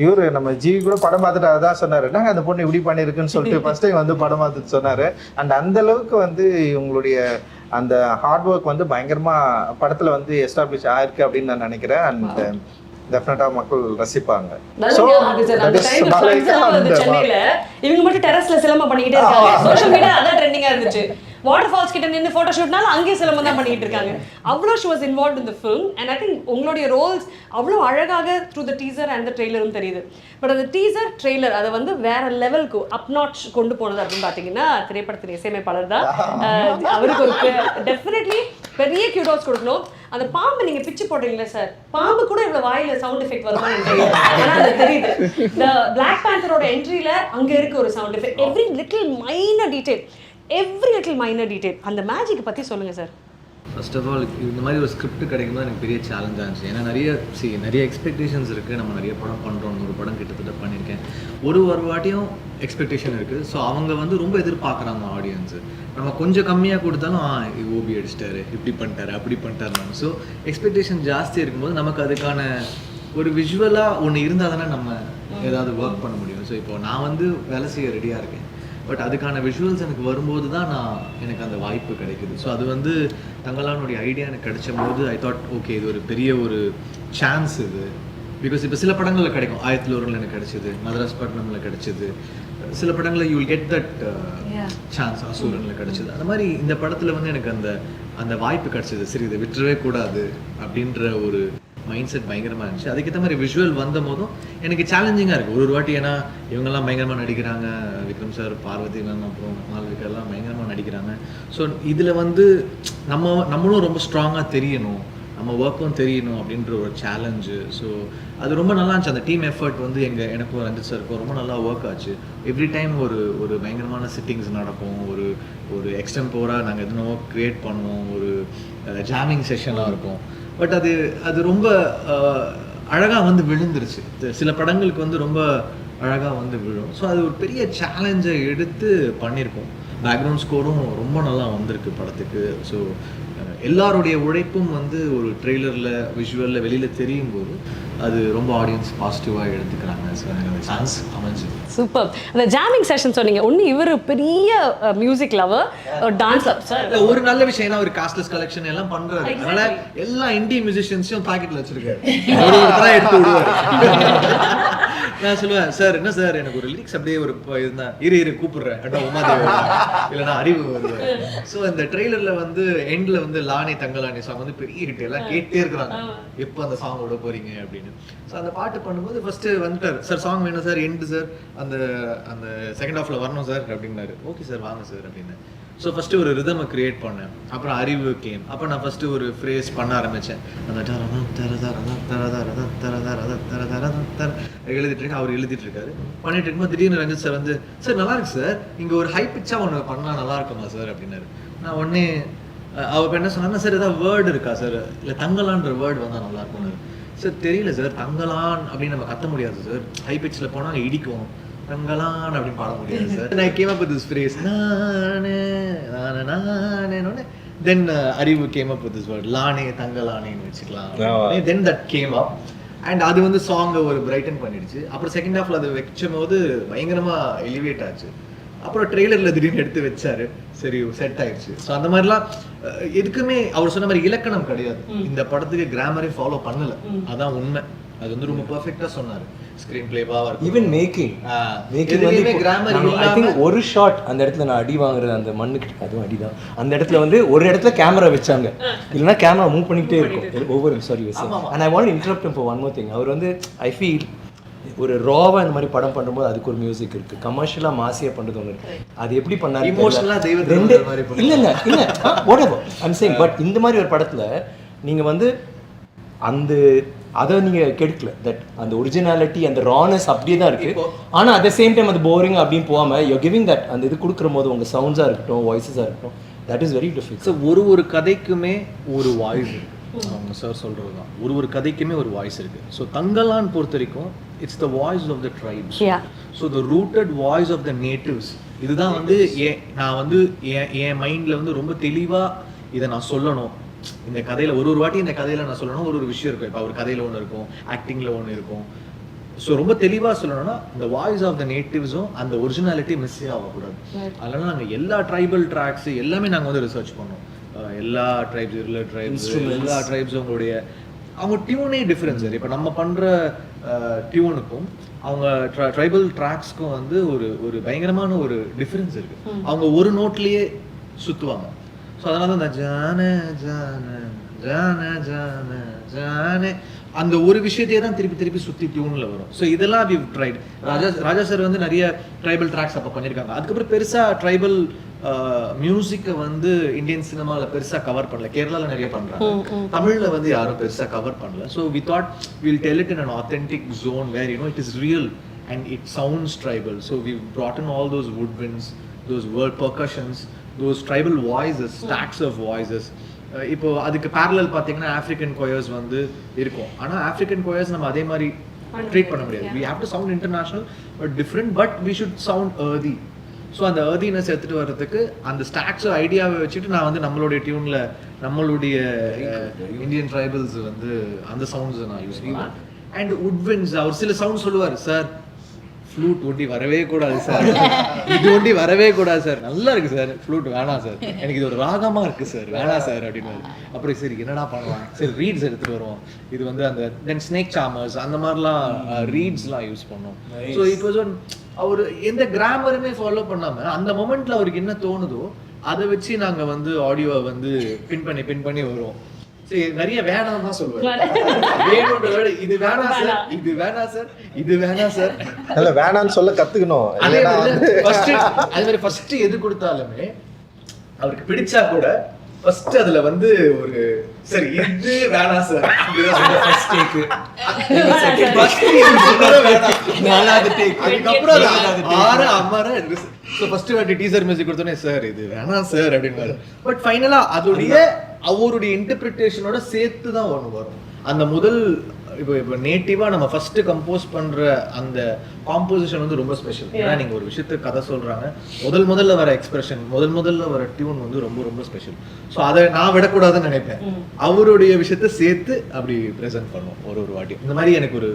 இவர் நம்ம ஜிவி கூட படம் பார்த்துட்டு அதான் சொன்னார், நாங்கள் அந்த பொண்ணு இப்படி பண்ணியிருக்குன்னு சொல்லிட்டு ஃபர்ஸ்ட் டைம் வந்து படம் பார்த்துட்டு சொன்னார். அண்ட் அந்தளவுக்கு வந்து இவங்களுடைய அந்த ஹார்ட் ஒர்க் வந்து பயங்கரமாக படத்தில் வந்து எஸ்டாப்ளிஷ் ஆயிருக்கு அப்படின்னு நான் நினைக்கிறேன். அண்ட் டெஃபினட்டாக மக்கள் ரசிப்பாங்க. சென்னையில இவங்க மட்டும் டெரஸ்ல சிலம்பம் பண்ணிக்கிட்டே இருக்காங்க. சோஷியல் மீடியா அதான் ட்ரெண்டிங்கா இருந்துச்சு. வாட்டர் ஃபால்ஸ் கிட்ட நின்று ஃபோட்டோ ஷூட்னால அங்கேயே சிலம்பம் தான் பண்ணிட்டு இருக்காங்க. அவ்வளோ she was involve in the film. And I think உங்களுடைய ரோல்ஸ் அவ்வளோ அழகாக through the teaser and the ட்ரெய்லரும் தெரியுது. பட் அந்த டீசர் ட்ரெய்லர் அதை வந்து வேற லெவலுக்கு அப் நாட்ச் கொண்டு போனது அப்படின்னு பார்த்தீங்கன்னா திரைப்படத்தின் இசையமைப்பாளர் தான். அவருக்கு ஒரு டெஃபினெட்லி பெரிய கியூடோஸ் கொடுக்கணும். அந்த பாம்பு நீங்க பிச்சு போடுறீங்களா சார், பாம்பு கூட இவ்வளவு வாயில சவுண்ட் எஃபெக்ட் வருமா எனக்கு தெரியல. ஆனா அது தெரியுது. இந்த பிளாக் பேந்தரோட என்ட்ரியில அங்க இருக்கு ஒரு sound effect. Every little minor detail அந்த மேஜிக் பத்தி சொல்லுங்க சார். ஃபர்ஸ்ட் ஆஃப் ஆல் இந்த மாதிரி ஒரு ஸ்கிரிப்ட் கிடைக்கும்போது எனக்கு பெரிய சேலஞ்சாக இருந்துச்சு. ஏன்னா நிறைய எக்ஸ்பெக்டேஷன்ஸ் இருக்குது. நம்ம நிறைய படம் பண்ணுறோம், 100 படம் கிட்டத்தட்ட பண்ணியிருக்கேன். ஒரு வாட்டியும் எக்ஸ்பெக்டேஷன் இருக்குது. ஸோ அவங்க ரொம்ப எதிர்பார்க்குறாங்க ஆடியன்ஸு. நம்ம கொஞ்சம் கம்மியாக கொடுத்தாலும் ஓபி அடிச்சிட்டாரு, இப்படி பண்ணிட்டாரு, அப்படி பண்ணிட்டாரு. ஸோ எக்ஸ்பெக்டேஷன் ஜாஸ்தி இருக்கும்போது நமக்கு அதுக்கான ஒரு விஷுவலாக ஒன்று இருந்தால் தானே நம்ம ஏதாவது ஒர்க் பண்ண முடியும். ஸோ இப்போ நான் வேலை செய்ய ரெடியாக இருக்கேன். பட் அதுக்கான விஷுவல்ஸ் எனக்கு வரும்போது தான் எனக்கு அந்த வாய்ப்பு கிடைக்குது. ஸோ அது தங்களானுடைய ஐடியா எனக்கு கிடைச்ச போது ஐ தாட் ஓகே, இது ஒரு பெரிய ஒரு சான்ஸ் இது. பிகாஸ் இப்போ சில படங்களில் கிடைக்கும், 1001 எனக்கு கிடைச்சிது, மதராஸ் பட்டினமில் கிடைச்சிது, சில படங்களில் you will get that chance, அசூரனில் கிடைச்சிது. அந்த மாதிரி இந்த படத்தில் எனக்கு அந்த வாய்ப்பு கிடைச்சிது. சரி, இதை விட்டுறவே கூடாது அப்படின்ற ஒரு மைண்ட் செட் பயங்கரமாக இருந்துச்சு. அதுக்கேற்ற மாதிரி விஷுவல் வந்த போதும் எனக்கு சேலஞ்சிங்காக இருக்குது ஒரு வாட்டி. ஏன்னா இவங்கெல்லாம் பயங்கரமாக நடிக்கிறாங்க, விக்ரம் சார், பார்வதி மேம், அப்புறம் மால்விகாலாம் பயங்கரமாக நடிக்கிறாங்க. ஸோ இதில் நம்மளும் ரொம்ப ஸ்ட்ராங்காக தெரியணும், நம்ம ஒர்க்கும் தெரியணும் அப்படின்ற ஒரு சேலஞ்சு. ஸோ அது ரொம்ப நல்லா இருந்துச்சு. அந்த டீம் எஃபர்ட் எனக்கும் ரஞ்சித் சாருக்கும் ரொம்ப நல்லா ஒர்க் ஆச்சு. எவ்ரி டைம் ஒரு பயங்கரமான சிட்டிங்ஸ் நடக்கும், ஒரு எக்ஸ்டெம்போராக நாங்கள் எதுனோ க்ரியேட் பண்ணுவோம், ஒரு ஜாமிங் செஷனாக இருக்கும். பட் அது ரொம்ப அழகாக விழுந்துருச்சு. சில படங்களுக்கு ரொம்ப அழகாக விழும். ஸோ அது ஒரு பெரிய சேலஞ்சை எடுத்து பண்ணியிருக்கோம். பேக்ரவுண்ட் ஸ்கோரும் ரொம்ப நல்லா வந்திருக்கு படத்துக்கு. ஸோ எல்லாருடைய உழைப்பும் ஒரு ட்ரெய்லரில் விஷுவலில் வெளியில் தெரியும் போது அது ரொம்ப ஆடியன்ஸ் பாசிட்டிவாக எடுத்துக்கிறாங்க. ஸோ எனக்கு அந்த சான்ஸ் அமைஞ்சு சூப்பர். அந்த ஜாமிங் செஷன் சொன்னீங்க, ஒன்று இவர் பெரிய மியூசிக் லவர், டான்ஸ் சார். ஒரு நல்ல விஷயம், ஏன்னா ஒரு காஸ்ட்லெஸ் கலெக்ஷன் எல்லாம் பண்றாரு. அதனால எல்லா இந்தியன் மியூசிஷியன்ஸையும் பாக்கெட்ல வச்சிருக்காரு, எடுத்து விடுவாரு. நான் சொல்லுவேன், சார் என்ன சார் எனக்கு ஒரு லிரிக்ஸ் அப்படியே ஒரு இருந்தா இரு கூப்பிடுறேன், உமாதேவி இல்லைன்னா அறிவு வருவாரு. ஸோ இந்த ட்ரெய்லர்ல எண்ட்ல லானே தங்கலானே சாங் பெரிய ஹிட், எல்லாம் கேட்டே இருக்கிறாங்க எப்போ அந்த சாங் விட போறீங்க அப்படின்னு. ஸோ அந்த பாட்டு பண்ணும்போது ஃபர்ஸ்ட் வந்துட்டார், சார் சாங் வேணும் சார், எண்டு சார் அந்த செகண்ட் ஹாஃப்ல வரணும் சார் அப்படின்னாரு. ஓகே சார் வாங்க சார் அப்படின்னு. ஸோ ஃபஸ்ட்டு ஒரு ரிதமை க்ரியேட் பண்ணேன். அப்புறம் அறிவு கேம். அப்போ நான் ஃபஸ்ட்டு ஒரு ஃப்ரேஸ் பண்ண ஆரம்பித்தேன். அந்த எழுதிட்டுருக்கேன், அவர் எழுதிட்டுருக்காரு. பண்ணிட்டு இருக்கும்போது திடீர்னு ரஞ்சித் சார் சார் நல்லா இருக்கு சார், இங்கே ஒரு ஹை பிச்சாக ஒன்று பண்ணால் நல்லா இருக்குமா சார் அப்படின்னாரு. நான் உடனே அவர் என்ன சொன்னாங்கன்னா, சார் ஏதாவது வேர்டு இருக்கா சார், இல்லை தங்கலான்ற வேர்டு வந்தால் நல்லா இருக்கும்னாரு. சார் தெரியல சார், தங்கலான் அப்படின்னு நம்ம கத்த முடியாது சார், ஹை பிச்சில் போனால் இடிக்கும், தங்கலான் அப்படின்னு பாட முடியாது சார். நான் came up with this phrase, நானே then Arivu came up with this word லானே தங்கலானேன்னு வச்சுக்கலாம். Then that came up and அது சாங்கை ஒரு பிரைட்டன் பண்ணிடுச்சு. அப்புறம் செகண்ட் ஹாஃப்ல அதை வச்சும் போது பயங்கரமா எலிவேட் ஆச்சு. அப்புறம் ட்ரெய்லர்ல திடீர்னு எடுத்து வச்சாரு, சரி செட் ஆயிடுச்சு. ஸோ அந்த மாதிரிலாம் எதுக்குமே அவர் சொன்ன மாதிரி இலக்கணம் கிடையாது. இந்த படத்துக்கு கிராமரே ஃபாலோ பண்ணல, அதான் உண்மை. அது ரொம்ப பெர்ஃபெக்ட்டா சொன்னாரு. ஸ்கிரீன் பிளேவா ஈவன் மேக்கிங் எதுவுமே கிராமர் இல்லாம ஐ திங்க் ஒரு ஷாட் அந்த இடத்துல நான் அடி வாங்குறது அந்த மண்ணுக்கு அதுவும் அடிதான். அந்த இடத்துல ஒரு இடத்துல கேமரா வச்சாங்க, இல்லைன்னா கேமரா மூவ் பண்ணிக்கிட்டே இருக்கும் ஒவ்வொரு sorry. And I want interrupt for one more thing. அவர் ஐ ஃபீல் ஒரு ராவா இந்த மாதிரி படம் பண்ணும்போது அதுக்கு ஒரு மியூசிக் இருக்கு, கமர்ஷியலா மாசியா பண்றது ஒன்று இருக்கு. அது எப்படி பண்ணாரு இமோஷனலா ரெண்டு இல்ல whatever I'm saying. பட் இந்த மாதிரி ஒரு படத்துல நீங்க அந்த அதை நீங்க கெடுக்கல, தட் அந்த ஒரிஜினாலிட்டி அந்த ரானஸ் அப்படியே தான் இருக்கு. ஆனா அட் த சேம் டைம் அது போரிங் அப்படின்னு போகாம யூ கிவிங் தட் அந்த இது கொடுக்குற போது உங்க சவுண்ட்ஸா இருக்கட்டும், வாய்ஸஸா இருக்கட்டும், that is very difficult. So ஒரு கதைக்குமே ஒரு வாய்ஸ் இருக்கு. அவங்க சார் சொல்கிறது தான், ஒரு கதைக்குமே ஒரு வாய்ஸ் இருக்கு. ஸோ தங்கலான் பொறுத்த வரைக்கும் it's the voice of the tribes. So the rooted voice of the natives. இதுதான் நான் என் மைண்டில் ரொம்ப தெளிவாக இதை நான் சொல்லணும். இந்த கதையில் ஒரு வாட்டி இந்த கதையில் நான் சொல்லணும், ஒரு விஷயம் இருக்கும். இப்போ ஒரு கதையில் ஒன்று இருக்கும், ஆக்டிங்கில் ஒன்று இருக்கும். ஸோ ரொம்ப தெளிவாக சொல்லணும்னா இந்த வாய்ஸ் ஆஃப் த நேட்டிவ்ஸும் அந்த ஒரிஜினாலிட்டி மிஸ்ஸே ஆகக்கூடாது. அதனால நாங்கள் எல்லா ட்ரைபல் ட்ராக்ஸ் எல்லாமே நாங்கள் ரிசர்ச் பண்ணோம். எல்லா ட்ரைப்ஸ், இருளர் ட்ரைப்ஸ், எல்லா ட்ரைப்ஸும் அவங்க டியூனே டிஃப்ரென்ஸ். இப்போ நம்ம பண்ணுற டியூனுக்கும் அவங்க ட்ரைபல் ட்ராக்ஸ்க்கும் ஒரு பயங்கரமான ஒரு டிஃப்ரென்ஸ் இருக்குது. அவங்க ஒரு நோட்லேயே சுற்றுவாங்க. ஸோ அதனால தான் இந்த ஜான ஜான ஜான ஜான ஜானே அந்த ஒரு விஷயத்தையே தான் திருப்பி திருப்பி சுற்றி டியூனில் வரும். ஸோ இதெல்லாம் வி ட்ரைட். ராஜா சார் வந்து நிறைய ட்ரைபல் ட்ராக்ஸ் அப்போ பண்ணியிருக்காங்க. அதுக்கப்புறம் பெருசாக ட்ரைபல் மியூசிக்கை வந்து இந்தியன் சினிமாவில் பெருசாக கவர் பண்ணல. கேரளாவில் நிறைய பண்ணுறாங்க, தமிழில் வந்து யாரும் பெருசாக கவர் பண்ணல. So we thought will tell it in an authentic zone where it is real and it sounds tribal. So we've brought in all those woodwinds, those word percussions, those tribal voices, stacks of voices. இப்போ அதுக்கு parallel பார்த்தீங்கன்னா African choirs வந்து இருக்கும். ஆனால் African choirs நம்ம அதே மாதிரி treat பண்ண முடியாது. we have to sound international but different, but we should sound earthy. So அந்த earthiness எடுத்துகிட்டு வர்றதுக்கு அந்த ஸ்டாக்ஸ் ஐடியாவை வச்சுட்டு நான் வந்து நம்மளுடைய டியூனில் நம்மளுடைய இந்தியன் ட்ரைபல்ஸ் வந்து அந்த சவுண்ட்ஸை நான் யூஸ் பண்ணுவேன். அண்ட் woodwinds அவர் சில சவுண்ட் சொல்லுவார், சார் ஃப்ளூட் ஒண்டி வரவே கூடாது சார், இது ஒண்டி வரவே கூடாது சார், நல்லா இருக்கு சார், ஃப்ளூட் வேணாம் சார், எனக்கு இது ஒரு ராகமா இருக்கு சார், வேணாம் சார் அப்படின்னு. அப்புறம் சரி என்னடா பண்ணலாம், சரி ரீட்ஸ் எடுத்துட்டு வருவோம். இது வந்து அந்த தென் ஸ்னேக் சாமர்ஸ் அந்த மாதிரிலாம் ரீட்ஸ்லாம் யூஸ் பண்ணோம். ஸோ இப்போ அவர் எந்த கிராமருமே ஃபாலோ பண்ணாம அந்த மொமெண்ட்ல அவருக்கு என்ன தோணுதோ அதை வச்சு நாங்க வந்து ஆடியோவை வந்து பின் பண்ணி வருவோம். சரி நிறைய வேணாம் தான் சொல்லுவேன், வேணும்ன்ற வேர்டு இது வேணாம் சார், இது வேணாம் சார், இது வேணாம் சார், இல்ல வேணாம்னு சொல்ல கத்துக்கணும். அதே மாதிரி ஃபர்ஸ்ட் எது கொடுத்தாலுமே அவருக்கு பிடிச்சா கூட ஃபர்ஸ்ட் அதுல வந்து ஒரு சரி இது வேணாம் சார் ஃபர்ஸ்ட் டேக், ஃபர்ஸ்ட் நாலாவது டேக், அதுக்கப்புறம் ஆறு அம்மாரா ஸோ ஃபர்ஸ்ட் வாட்டி டீசர் மியூசிக் கொடுத்தோன்னே சார் இது வேணாம் சார் அப்படின்னு. பட் ஃபைனலா அதோடைய அவருடைய இன்டர்பிரிட்டேஷனோட சேர்த்து தான் ஒன்று வரும். அந்த முதல் இப்போ நேட்டிவா நம்ம ஃபர்ஸ்ட் கம்போஸ் பண்ற அந்த காம்போசிஷன் வந்து ரொம்ப ஸ்பெஷல். ஏன்னா நீங்க ஒரு விஷயத்த கதை சொல்றாங்க, முதல்ல வர எக்ஸ்பிரஷன், முதல்ல வர டியூன் வந்து ரொம்ப ரொம்ப ஸ்பெஷல். ஸோ அதை நான் விடக்கூடாதுன்னு நினைப்பேன். அவருடைய விஷயத்த சேர்த்து அப்படி ப்ரெசென்ட் பண்ணுவோம் ஒரு வாட்டி. இந்த மாதிரி எனக்கு ஒரு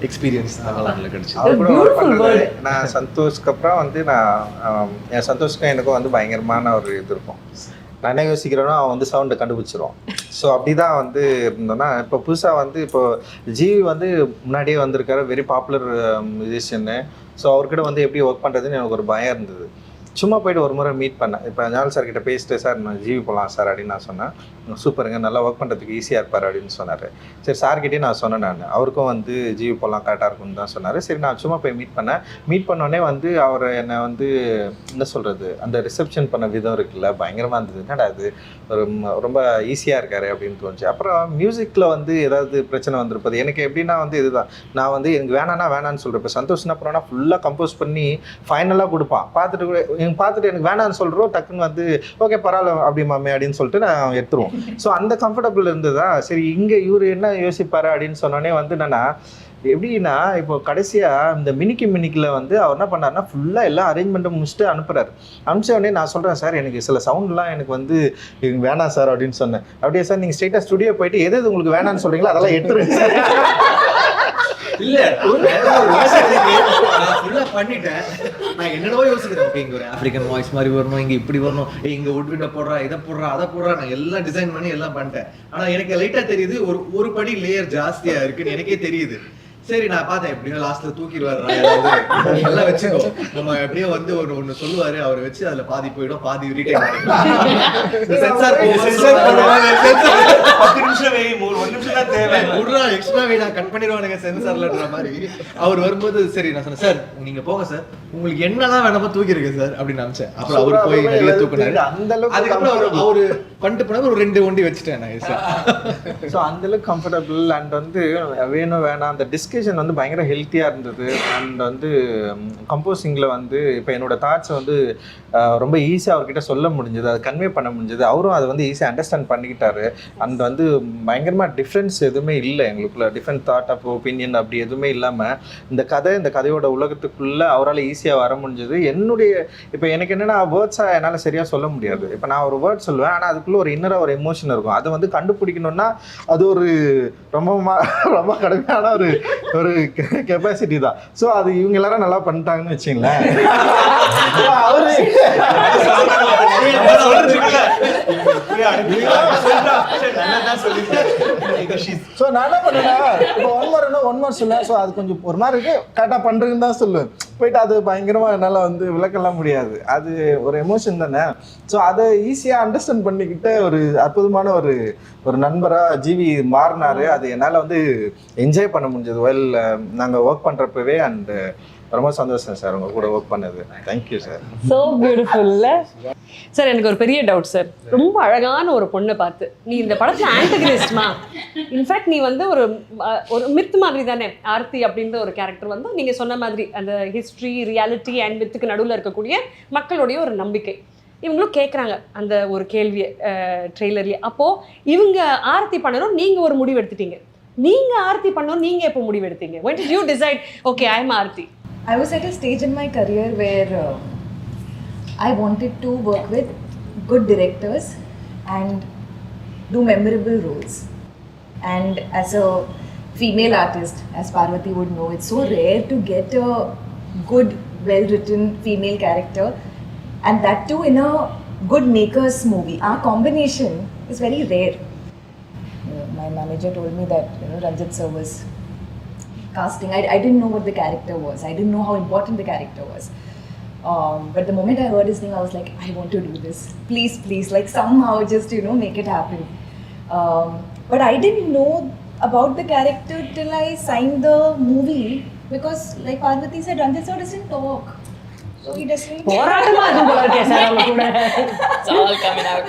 எக்ஸ்பீரியன்ஸ் தமிழ்நாட்டில் கிடைச்சு. நான் சந்தோஷ்க்கு அப்புறம் வந்து என் சந்தோஷ்க்கும் எனக்கும் வந்து பயங்கரமான ஒரு இது இருக்கும். நான் என்ன யோசிக்கிறேன்னா அவன் வந்து சவுண்டை கண்டுபிடிச்சிருவான். ஸோ அப்படி தான் வந்து இருந்தோன்னா இப்போ புதுசாக வந்து இப்போ ஜிவி வந்து முன்னாடியே வந்திருக்காரு, வெரி பாப்புலர் மியூசிஷியன்னு. ஸோ அவர்கிட்ட வந்து எப்படி ஒர்க் பண்ணுறதுன்னு எனக்கு ஒரு பயம் இருந்தது. சும்மா போய்ட்டு ஒரு முறை மீட் பண்ணேன். இப்போ ஞானல் சார் கிட்ட பேசிட்டு சார் நான் ஜிவி போகலாம் சார் அப்படின்னு நான் சொன்னேன். சூப்பருங்க, நல்லா ஒர்க் பண்ணுறதுக்கு ஈஸியாக இருப்பார் அப்படின்னு சொன்னார். சரி சார்கிட்டே நான் சொன்னேன், நான் அவருக்கும் வந்து ஜிவி போகலாம் கரெக்டாக இருக்கும்னு தான் சொன்னார். சரி நான் சும்மா போய் மீட் பண்ணேன். மீட் பண்ணோடனே வந்து அவர் என்னை வந்து என்ன சொல்கிறது, அந்த ரிசப்ஷன் பண்ண விதம் இருக்குல்ல பயங்கரமாக இருந்தது. என்னடா அது ஒரு ரொம்ப ஈஸியாக இருக்காரு அப்படின்னு தோணுச்சு. அப்புறம் மியூசிக்கில் வந்து ஏதாவது பிரச்சனை வந்திருப்பது எனக்கு எப்படின்னா வந்து இதுதான், நான் வந்து எனக்கு வேணான்னு சொல்கிறேன். இப்போ சந்தோஷம்னா அப்புறம்னா ஃபுல்லாக கம்போஸ் பண்ணி ஃபைனலாக கொடுப்பான். பார்த்துட்டு எனக்கு வேணான்னு சொல்கிறோம், டக்குன்னு வந்து ஓகே பரவாயில்ல அப்படி மாமே அப்படின்னு சொல்லிட்டு நான் எடுத்துருவோம். ஸோ அந்த கம்ஃபர்டபுள் இருந்ததா. சரி இங்கே இவர் என்ன யோசிப்பாரு அப்படின்னு சொன்னோடனே வந்து என்னன்னா எப்படின்னா இப்போ கடைசியாக இந்த மினிக்கில் வந்து அவர் என்ன பண்ணாருன்னா ஃபுல்லாக எல்லாம் அரேஞ்ச்மெண்ட்டை முடிச்சுட்டு அனுப்புகிறாரு. அனுப்பிச்ச உடனே நான் சொல்கிறேன் சார் எனக்கு சில சவுண்ட்லாம் எனக்கு வந்து வேணாம் சார் அப்படின்னு சொன்னேன். அப்படியே சார் நீங்கள் ஸ்ட்ரெயிட்டாக ஸ்டுடியோ போயிட்டு எது உங்களுக்கு வேணான்னு சொல்கிறீங்களோ அதெல்லாம் எடுத்துருங்க சார். இல்ல நான் பண்ணிட்டேன். நான் என்னென்னவோ யோசிக்கிறேன், இங்க ஒரு ஆப்பிரிக்கன் வாய்ஸ் மாதிரி வரணும், இங்க இப்படி வரணும், இங்க உட்விட்ட போடுறா, இதை போடுறா, அதை போடுறா, நான் எல்லாம் டிசைன் பண்ணி எல்லாம் பண்ணிட்டேன். ஆனா எனக்கு லைட்டா தெரியுது ஒரு படி லேயர் ஜாஸ்தியா இருக்குன்னு எனக்கே தெரியுது. சரி நான் பார்த்தேன் எப்படியோ லாஸ்ட்ல தூக்கிடுவாரு எல்லாம் வச்சுக்கோ, நம்ம எப்படியோ வந்து ஒன்னு சொல்லுவாரு, அவரை வச்சு அதுல பாதி போயிடும், பாதி ரீடைன் சென்சார் 10 நிமிஷம் வை, 1 நிமிஷம் தான் தேவை, விடுறா எக்ஸ்ட்ரா வை, நான் கட் பண்ணிடுவானுங்க சென்சார்லன்ற மாதிரி. அவர் வரும்போது சரி நான் சொன்னேன் சார் நீங்க போங்க சார், உங்களுக்கு என்னதான் வேணாமோ தூக்கிருக்கு சார் அப்படின்னு நினைச்சேன். அப்புறம் அவரு போய் நிறைய தூக்குனாரு. அதுக்கப்புறம் அவரு பண்ணிட்டு போன ஒரு 2 வண்டி வச்சுட்டேன் நான் சார். ஸோ அந்த அளவுக்கு கம்ஃபர்டபுள் அண்ட் வந்து வேணும் வேணாம் அந்த டிஸ்கஷன் வந்து பயங்கர ஹெல்த்தியாக இருந்தது. அண்ட் வந்து கம்போசிங்கில் வந்து இப்போ என்னோட தாட்ஸை வந்து ரொம்ப ஈஸியாக அவர்கிட்ட சொல்ல முடிஞ்சது, அதை கன்வே பண்ண முடிஞ்சது. அவரும் அதை வந்து ஈஸியாக அண்டர்ஸ்டாண்ட் பண்ணிக்கிட்டாரு. அண்ட் வந்து பயங்கரமாக டிஃப்ரென்ஸ் எதுவுமே இல்லை எங்களுக்குள்ள, டிஃப்ரெண்ட் தாட் ஆஃப் ஒப்பீனியன் அப்படி எதுவுமே இல்லாமல் இந்த கதையோட உலகத்துக்குள்ளே அவரால் ஈஸியாக வர முடிஞ்சது. என்னுடைய இப்போ எனக்கு என்னென்னா வேர்ட்ஸாக என்னால் சரியாக சொல்ல முடியாது. இப்போ நான் ஒரு வேர்ட் சொல்லுவேன், ஆனால் அதுக்குள்ளே ஒரு இன்னராக ஒரு எமோஷன் இருக்கும். அதை வந்து கண்டுபிடிக்கணும்னா அது ஒரு ரொம்ப கடுமையான ஒரு கெப்பாசிட்டி தான். ஸோ அது இவங்க எல்லாரும் நல்லா பண்ணிட்டாங்கன்னு வச்சுங்களேன். ஸோ நான் என்ன பண்ணேன்னா இப்போ ஒன் மோர் சொல்லுவேன். ஸோ அது கொஞ்சம் ஒரு மாதிரி இருக்கு, கரெக்டாக பண்ணுறதுன்னு தான் சொல்லுவேன். போயிட்டு அது பயங்கரமாக என்னால் வந்து விளக்கலாம் முடியாது, அது ஒரு எமோஷன் தானே. ஸோ அதை ஈஸியாக அண்டர்ஸ்டாண்ட் பண்ணிக்கிட்ட ஒரு அற்புதமான ஒரு நண்பராக ஜிவி மாறினாரு. அது என்னால் வந்து என்ஜாய் பண்ண முடிஞ்சது வெல் நாங்கள் ஒர்க் பண்ணுறப்பவே. அண்ட் ரொம்ப சந்தோஷம் சார் உங்க கூட ஒர்க் பண்ணது. Thank you sir. ஸோ பியூட்டிஃபுல்ல சார். எனக்கு ஒரு பெரிய டவுட் சார். ரொம்ப அழகான ஒரு பொண்ணை பார்த்து நீ இந்த படத்துல ஆன்டகனிஸ்ட்மா, இன்ஃபேக்ட் நீ வந்து ஒரு மித் மாதிரி தானே ஆர்த்தி அப்படின்ற ஒரு கேரக்டர் வந்து நீங்க சொன்ன மாதிரி அந்த ஹிஸ்ட்ரி, ரியாலிட்டி அண்ட் மித்துக்கு நடுவில் இருக்கக்கூடிய மக்களுடைய ஒரு நம்பிக்கை. இவங்களும் கேட்குறாங்க அந்த ஒரு கேள்வியை ட்ரெய்லர்லேயே. அப்போது இவங்க ஆர்த்தி பண்ணணும், நீங்கள் ஒரு முடிவு எடுத்துட்டீங்க. நீங்கள் ஆர்த்தி பண்ணணும், நீங்கள் எப்போ முடிவு எடுத்தீங்க? when did you decide okay I am Aarthi? I was at a stage in my career where I wanted to work with good directors and do memorable roles. And as a female artist, as Parvati would know, it's so rare to get a good, well-written female character, and that too in a good maker's movie. Our combination is very rare. My manager told me that Ranjit sir was casting. I didn't know what the character was. I didn't know how important the character was. But the moment I heard his name, I was like, I want to do this. Please, like somehow just make it happen. But I didn't know about the character till I signed the movie, because like Parvati said, Ranjit sir doesn't talk. So he doesn't. It's all coming out.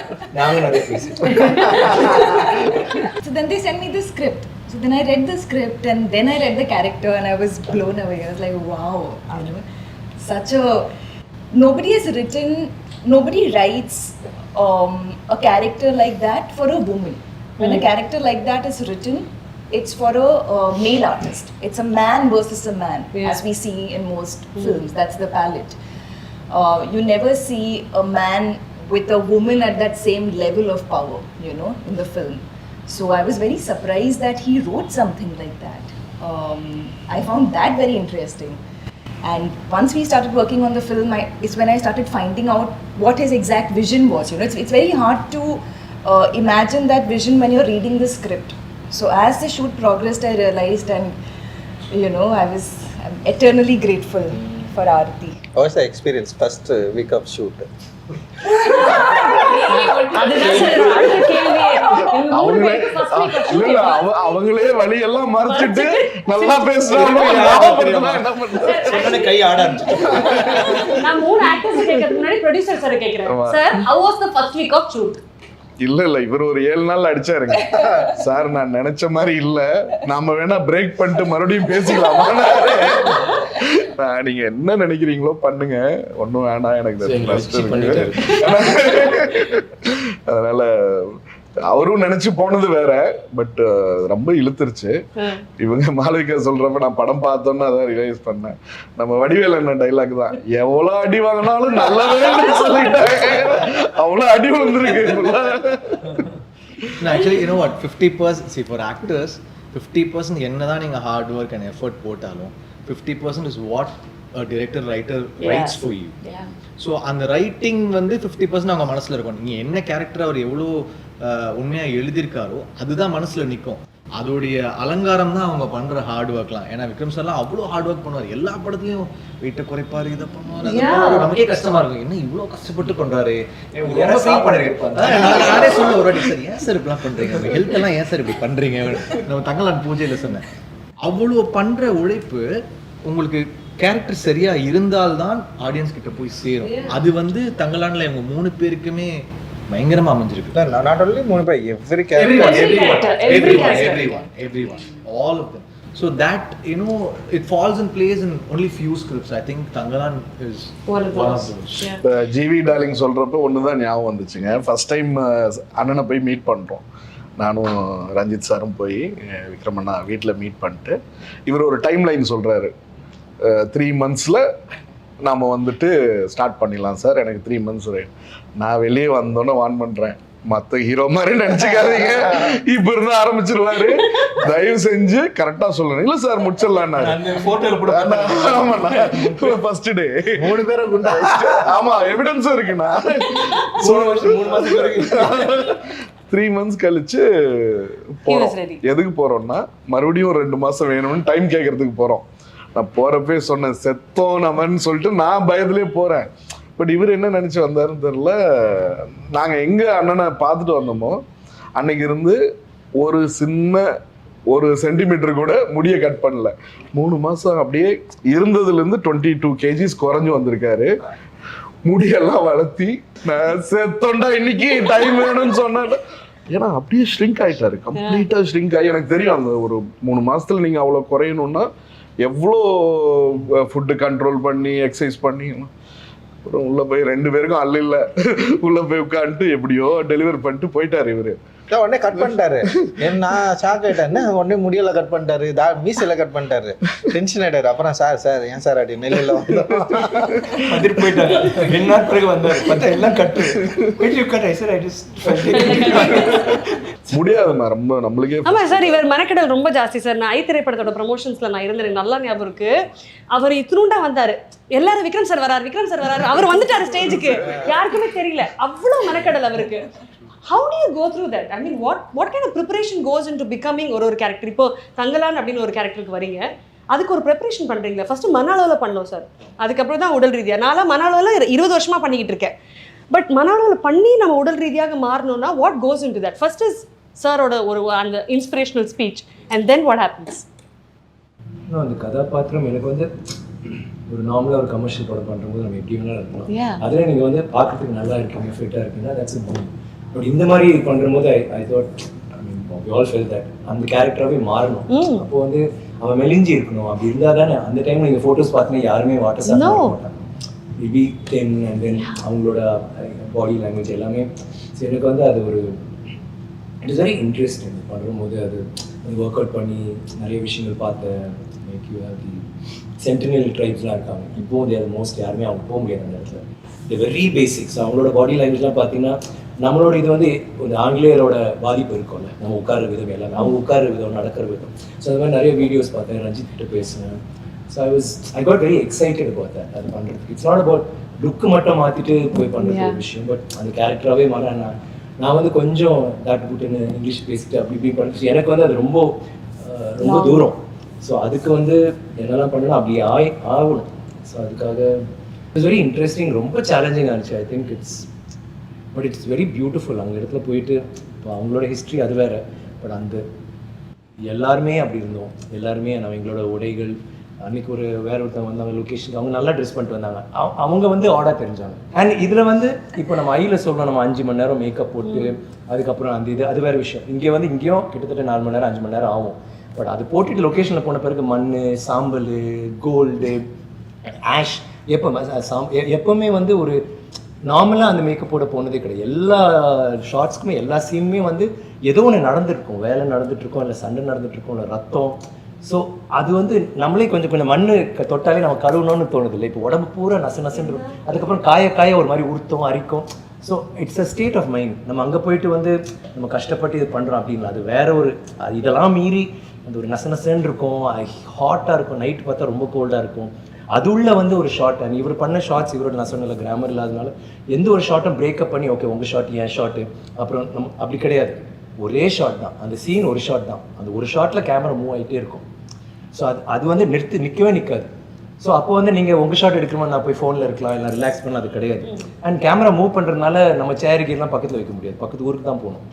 So then they sent me the script. So then I read the script and then I read the character and I was blown away. I was like, wow, nobody writes a character like that for a woman. When a character like that is written, it's for a male artist. It's a man versus a man, as we see in most films. That's the palette. You never see a man with a woman at that same level of power, in the film. So I was very surprised that he wrote something like that. I found that very interesting. And once we started working on the film, it's when I started finding out what his exact vision was. It's very hard to imagine that vision when you're reading the script. So as the shoot progressed, I realized, and I'm eternally grateful for Aarti. How was the experience first week of shoot? அதுதான் sir அடுத்த கேள்வி. எங்க மூணு பேருக்கு first week of shooting. அவங்களே வழியெல்லாம் மறைச்சிட்டு நல்லா பேசுறாங்க. கை ஆட ஆரம்பிச்சு. நான் மூணு ஆக்டர்ஸ் கேட்கறதுக்கு முன்னாடி ப்ரொடியூசர் சார் கேக்குறேன். Sir how was the first week of shoot? இல்ல இவர் ஒரு 7 நாள் அடிச்சாருங்க சார். நான் நினைச்ச மாதிரி இல்ல, நாம வேணா பிரேக் பண்ணிட்டு மறுபடியும் பேசிக்கலாமா? நீங்க என்ன நினைக்கிறீங்களோ பண்ணுங்க, ஒன்னும் வேணாம், எனக்கு அதனால அவரும் நினைச்சு போனது வேற. பட் ரொம்ப இழுத்துருச்சு. இவங்க மாளவிகா சொல்றப்ப நான் படம் பார்த்தோன்னு அதான் ரியலைஸ் பண்ணேன். நம்ம வடிவேல் என்ன டைலாக் தான், எவ்வளவு அடி வாங்கினாலும் நல்லவே சொல்லிட்டாங்க, அவ்வளவு அடி வந்துருக்கு. Actually, you know what, 50%, see for actors 50% என்னதான் நீங்க ஹார்ட் ஒர்க் அண்ட் எஃபர்ட் போட்டாலும் 50% is what a director writer writes for you. So அந்த ரைட்டிங் வந்து 50% அவங்க மனசில் இருக்கும். நீங்கள் என்ன கேரக்டர் அவர் எவ்வளோ உண்மையாக எழுதியிருக்காரோ அதுதான் மனசில் நிற்கும். அதோடைய அலங்காரம் தான் அவங்க பண்ணுற ஹார்ட் ஒர்க்லாம். ஏன்னா விக்ரம் சார்லாம் அவ்வளோ ஹார்ட் ஒர்க் பண்ணுவார். எல்லா படத்துலையும் வெயிட்டை குறைப்பார், இதை பண்ணுவார். நமக்கே கஷ்டமாக இருக்கும், என்ன இவ்வளோ கஷ்டப்பட்டு பண்ணுறாரு. நானே சொன்ன ஒரு வாட்டி, சார் ஏன் சார் இப்படிலாம் பண்ணுறீங்க, உங்கள் ஹெல்த் எல்லாம் ஏன் சார் இப்படி பண்ணுறீங்க, நம்ம தங்கலான் பூஜையில் சொன்னேன். அவ்வளோ பண்ணுற உழைப்பு உங்களுக்கு கேரக்டர் சரியா இருந்தால்தான் ஆடியன்ஸ் கிட்ட போய் சேரும். அது வந்து தங்கலான்ல இவங்க 3 பேருக்குமே பயங்கரமா அமைஞ்சிருக்கு. Not only 3 பேர், everyone, all of them. So that, it falls in place in only few scripts. I think Tangalan is one of those. GV darling சொல்றப்ப ஒண்ணுதான் ஞாபகம் வந்துச்சுங்க. ஃபர்ஸ்ட் டைம் அண்ணனை போய் மீட் பண்றோம். நானும் ரஞ்சித் சாரும் போய் விக்ரமண்ணா வீட்டில் மீட் பண்ணிட்டு இவர் ஒரு டைம் லைன் சொல்றாரு. 3 monthsல நாம் வந்துட்டு ஸ்டார்ட் பண்ணிடலாம் சார், எனக்கு 3 months நான் வெளியே வந்தோன்னே வான் பண்ணுறேன், மத்த ஹீரோ மாதிரி நினைச்சுக்காதீங்க, இப்ப இருந்து ஆரம்பிச்சிருவாரு, தயவு செஞ்சு கரெக்டா சொல்லணும். இல்ல சார் முடிச்சிடலாம். ஃபர்ஸ்ட் டே 3 பேரும் குண்டா. ஆமா எவிடன்ஸும் இருக்குண்ணா. 3 மாசம் வரைக்கும் 3 months கழிச்சு போறோம். எதுக்கு போறோம்னா மறுபடியும் 2 மாசம் வேணும்னு டைம் கேட்கறதுக்கு போறோம். நான் போறப்பே சொன்னேன் செத்தோம் நம்மன்னு சொல்லிட்டு நான் பயத்திலே போறேன். பட் இவர் என்ன நினைச்சு வந்தாருன்னு தெரியல. நாங்க எங்க அண்ணனை பார்த்துட்டு வந்தோமோ அன்னைக்கு இருந்து ஒரு சின்ன 1 சென்டிமீட்டர் கூட முடிய கட் பண்ணல. 3 மாசம் அப்படியே இருந்ததுல இருந்து 22 kgs குறைஞ்சு வந்திருக்காரு. முடியெல்லாம் வளர்த்தி நான் செத்தோண்டா இன்னைக்கு டைம் வேணும்னு சொன்னேன். ஏன்னா அப்படியே ஷ்ரிங்க் ஆயிட்டாரு, கம்ப்ளீட்டா ஷ்ரிங்க் ஆகி. எனக்கு தெரியும் அந்த ஒரு 3 மாசத்துல நீங்க அவ்வளவு குறையணும்னா எவ்வளோ ஃபுட்டு கண்ட்ரோல் பண்ணி எக்ஸசைஸ் பண்ணி. அப்புறம் உள்ள போய் 2 பேருக்கும் அல்ல உள்ள போய் உட்காந்துட்டு எப்படியோ டெலிவரி பண்ணிட்டு போயிட்டாரு இவரு. உடனே கட் பண்ணிட்டாரு. நான் ஷாக் ஆயிட்டேன், உடனே முடியல கட் பண்ணிட்டாரு, மீசையில கட் பண்ணிட்டாரு, டென்ஷன் ஆயிட்டாரு. அப்புறம் சார் ஏன் சார் அப்படி நெல்லில் வந்துட்டு போயிட்டாரு. 2 நாள் பிறகு வந்தாரு, பார்த்தா எல்லாம் கட்டு. முடியாதுமா ரொம்ப நம்மளுக்கே. ஆமா சார், இவர் மெனக்கெடல் ரொம்ப ஜாஸ்தி சார். நான் ஐ திரைப்படத்தோட ப்ரமோஷன்ஸ்ல நான் இருந்தேன், நல்லா ஞாபகம் இருக்கு. அவர் இத்தினூண்டா வந்தாரு, எல்லாரும் விக்ரம் சார் வராரு, அவர் வந்துட்டாரு ஸ்டேஜுக்கு, யாருக்குமே தெரியல. அவ்வளவு மெனக்கெடல் அவருக்கு. How do you go through that? I mean, what kind of preparation goes into becoming ஒரு கேரக்டர்? இப்போ தங்கலான் அப்படின்னு ஒரு கேரக்டருக்கு வரீங்க, அதுக்கு ஒரு ப்ரிப்பரேஷன் பண்றீங்களா? ஃபர்ஸ்ட் மன அளவில் பண்ணோம் சார், அதுக்கப்புறம் தான் உடல் ரீதியாக. நான் மன அளவில் 20 வருஷமா பண்ணிக்கிட்டு இருக்கேன். பட் மன அளவில் பண்ணி நம்ம உடல் ரீதியாக மாறணும்னா what goes into that? First is சாரோட ஒரு அந்த inspirational speech and then what happens? அந்த கதாபாத்திரம் எனக்கு வந்து ஒரு நார்மலாக ஒரு கமர்ஷியல் படம் பண்ணும்போது நம்ம எப்படி வேணாலும் இருக்கலாம். அதில் நீங்கள் வந்து பார்க்கறதுக்கு நல்லா இருக்கீங்க, ஃபிட்டாக இருக்கீங்கன்னா தட்ஸ் a boom. பட் இந்த மாதிரி பண்ணும்போது I thought, I mean we all fell that அந்த கேரக்டராகவே மாறணும். அப்போ வந்து அவன் மெலிஞ்சி இருக்கணும். அப்படி இருந்தால் தானே அந்த டைம் நீங்கள் ஃபோட்டோஸ் பார்த்தீங்கன்னா யாருமே வாட்டர் சாப்பிட மாட்டாங்க. மேபி 10 அண்ட் தென் அவங்களோட பாடி லாங்குவேஜ் எல்லாமே. ஸோ எனக்கு வந்து அது ஒரு இட் இஸ் வெரி இன்ட்ரெஸ்டிங். பண்ணும்போது அது ஒர்க் அவுட் பண்ணி நிறைய விஷயங்கள் பார்த்தேன். Make you have the sentinel ட்ரைப்ஸ்லாம் இருக்காங்க, இப்போவும் அது மோஸ்ட் யாருமே அவங்க போக முடியாது அந்த இடத்துல. இது வெரி பேசிக்ஸ். அவங்களோட பாடி லாங்குவேஜ்லாம் பார்த்தீங்கன்னா நம்மளோட இது வந்து ஒரு ஆங்கிலேயரோட பாதிப்பு இருக்கும்ல, நம்ம உட்கார விதம் எல்லாமே, அவங்க உட்கார விதம், நடக்கிற விதம். ஸோ அது மாதிரி நிறைய வீடியோஸ் பார்த்தேன், ரஞ்சித் கிட்ட பேசினேன். So I got very excited about that. அது பண்ணுறதுக்கு இட்ஸ் நாட் அபவுட் லுக்கு மட்டும் மாற்றிட்டு போய் பண்ணுறது ஒரு விஷயம், பட் அந்த கேரக்டராகவே மாற நான் வந்து கொஞ்சம் தாட்டு புட்டுன்னு இங்கிலீஷ் பேசிட்டு அப்படி இப்படி பண்ணிட்டு எனக்கு வந்து அது ரொம்ப ரொம்ப தூரம். ஸோ அதுக்கு வந்து என்னெல்லாம் பண்ணணும் அப்படி ஆகணும். ஸோ அதுக்காக இட்ஸ் வெரி இன்ட்ரெஸ்டிங், ரொம்ப சேலஞ்சிங்காக இருந்துச்சு. I think but it's very beautiful. அங்கே இடத்துல போயிட்டு இப்போ அவங்களோட ஹிஸ்ட்ரி அது வேறு, பட் அந்த எல்லாருமே அப்படி இருந்தோம். எல்லாருமே நம்ம எங்களோட உடைகள் அன்றைக்கி ஒரு வேற ஒருத்தவங்க வந்தாங்க லொக்கேஷன், அவங்க நல்லா ட்ரெஸ் பண்ணிட்டு வந்தாங்க, அவங்க வந்து ஆடாக தெரிஞ்சாங்க. அண்ட் இதில் வந்து இப்போ நம்ம ஐயில் சொல்லணும், நம்ம 5 மணி நேரம் மேக்கப் போட்டு அதுக்கப்புறம் அந்த இது அது வேறு விஷயம். இங்கே வந்து இங்கேயும் கிட்டத்தட்ட 4 மணி நேரம் 5 மணி நேரம் ஆகும். பட் அது போட்டுட்டு லொக்கேஷனில் போன பிறகு மண், சாம்பல், கோல்டு, ஆஷ், எப்போவுமே வந்து ஒரு நார்மலாக அந்த மேக்கப் போட போனதே கிடையாது. எல்லா ஷார்ட்ஸ்க்குமே எல்லா சீனுமே வந்து ஏதோ ஒன்று நடந்துருக்கும், வேலை நடந்துட்டுருக்கோம், இல்லை சண்டை நடந்துட்டுருக்கோம், இல்லை ரத்தம். ஸோ அது வந்து நம்மளே கொஞ்சம் மண் தொட்டாலே நம்ம கழுவணும்னு தோணுது இல்லை. இப்போ உடம்பு பூரா நசுன்னு அதுக்கப்புறம் காய ஒரு மாதிரி உறுத்தும், அரிக்கும். So it's a state of mind. நம்ம அங்கே போயிட்டு வந்து நம்ம கஷ்டப்பட்டு இது பண்ணுறோம் அப்படின்னா அது வேற ஒரு இதெல்லாம் மீறி அந்த ஒரு நசுன்னு இருக்கும், ஹாட்டாக இருக்கும், நைட்டு பார்த்தா ரொம்ப கோல்டாக இருக்கும். அது உள்ள வந்து ஒரு ஷார்ட், அண்ட் இவர் பண்ண ஷார்ட்ஸ் இவரோட நான் சொன்னல கிராமர் இல்லாதனால எந்த ஒரு ஷார்ட்டும் பிரேக்கப் பண்ணி ஓகே உங்கள் ஷார்ட் என் ஷார்ட்டு அப்புறம் நம்ம அப்படி கிடையாது. ஒரே ஷார்ட் தான், அந்த சீன் ஒரு ஷார்ட் தான், அந்த ஒரு ஷார்ட்டில் கேமரா மூவ் ஆகிட்டே இருக்கும். ஸோ அது வந்து நிற்கவே நிற்காது. ஸோ அப்போ வந்து நீங்கள் உங்கள் ஷார்ட் எடுக்கணுமா, நான் போய் ஃபோனில் இருக்கலாம், இல்லை ரிலாக்ஸ் பண்ணலாம், அது கிடையாது. அண்ட் கேமரா மூவ் பண்ணுறதுனால நம்ம சேருக்கெல்லாம் பக்கத்தில் வைக்க முடியாது, பக்கத்து ஊருக்கு தான் போகணும்.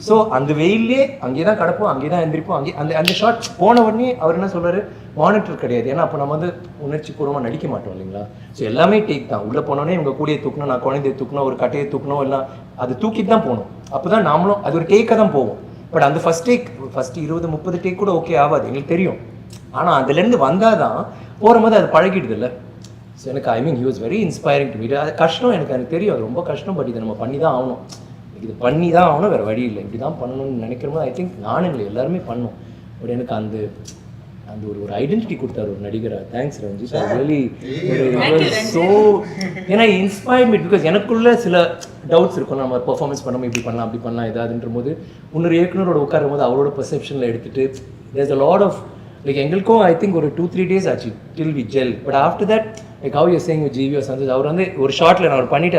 ஸோ அந்த வெயிலே அங்கே தான் கிடப்போம், அங்கே தான் எந்திரிப்போம். அங்கே அந்த ஷார்ட் போன உடனே அவர் என்ன சொல்கிறாரு, மானிட்டர் கிடையாது. ஏன்னா அப்போ நம்ம வந்து உணர்ச்சி பூர்வமாக நடிக்க மாட்டோம் இல்லைங்களா. ஸோ எல்லாமே டேக் தான். உள்ளே போனோடனே இவங்க கூடையை தூக்கணும், நான் குழந்தைய தூக்கணும், ஒரு கட்டையை தூக்கணும், எல்லாம் அது தூக்கிட்டு தான் போகணும். அப்போ தான் நாமளும் அது ஒரு டேக்காக தான் போவோம். பட் அந்த ஃபஸ்ட் 20-30 டேக் கூட ஓகே ஆகாது, எங்களுக்கு தெரியும். ஆனால் அதுலேருந்து வந்தால் தான் போகும்போது அது பழகிடுது இல்லை. ஸோ எனக்கு I mean he was very inspiring to me. அது கஷ்டம், எனக்கு தெரியும் அது ரொம்ப கஷ்டம். பட் இதை நம்ம பண்ணி தான் ஆகணும், இது பண்ணி தான் ஆகணும், வேறு வழி இல்லை. இப்படி தான் பண்ணணும்னு நினைக்கிறோமோ ஐ திங்க் நானும் இல்லை எல்லாருமே பண்ணோம். பட் எனக்கு அந்த ஒரு ஐடென்டிட்டி கொடுத்தாரு ஒரு நடிகராக. தேங்க்ஸ் ரஞ்சித். ரியலி ஸோ ஏன்னா இன்ஸ்பயர் மீ பிகாஸ் எனக்குள்ள சில டவுட்ஸ் இருக்கும். நம்ம பெர்ஃபார்மன்ஸ் பண்ணாமல் இப்படி பண்ணலாம் அப்படி பண்ணலாம் ஏதாதுன்ற போது இன்னொரு இயக்குனரோட உட்காரும் போது அவரோட பெர்செப்ஷனில் எடுத்துகிட்டு there's a lot of like எங்களுக்கும் ஐ திங்க் ஒரு 2-3 days ஆச்சு till we gel. But after that like how you saying G V or Santhosh அவர் வந்து ஒரு ஷார்ட்டில் நான் அவர் பண்ணிட்டு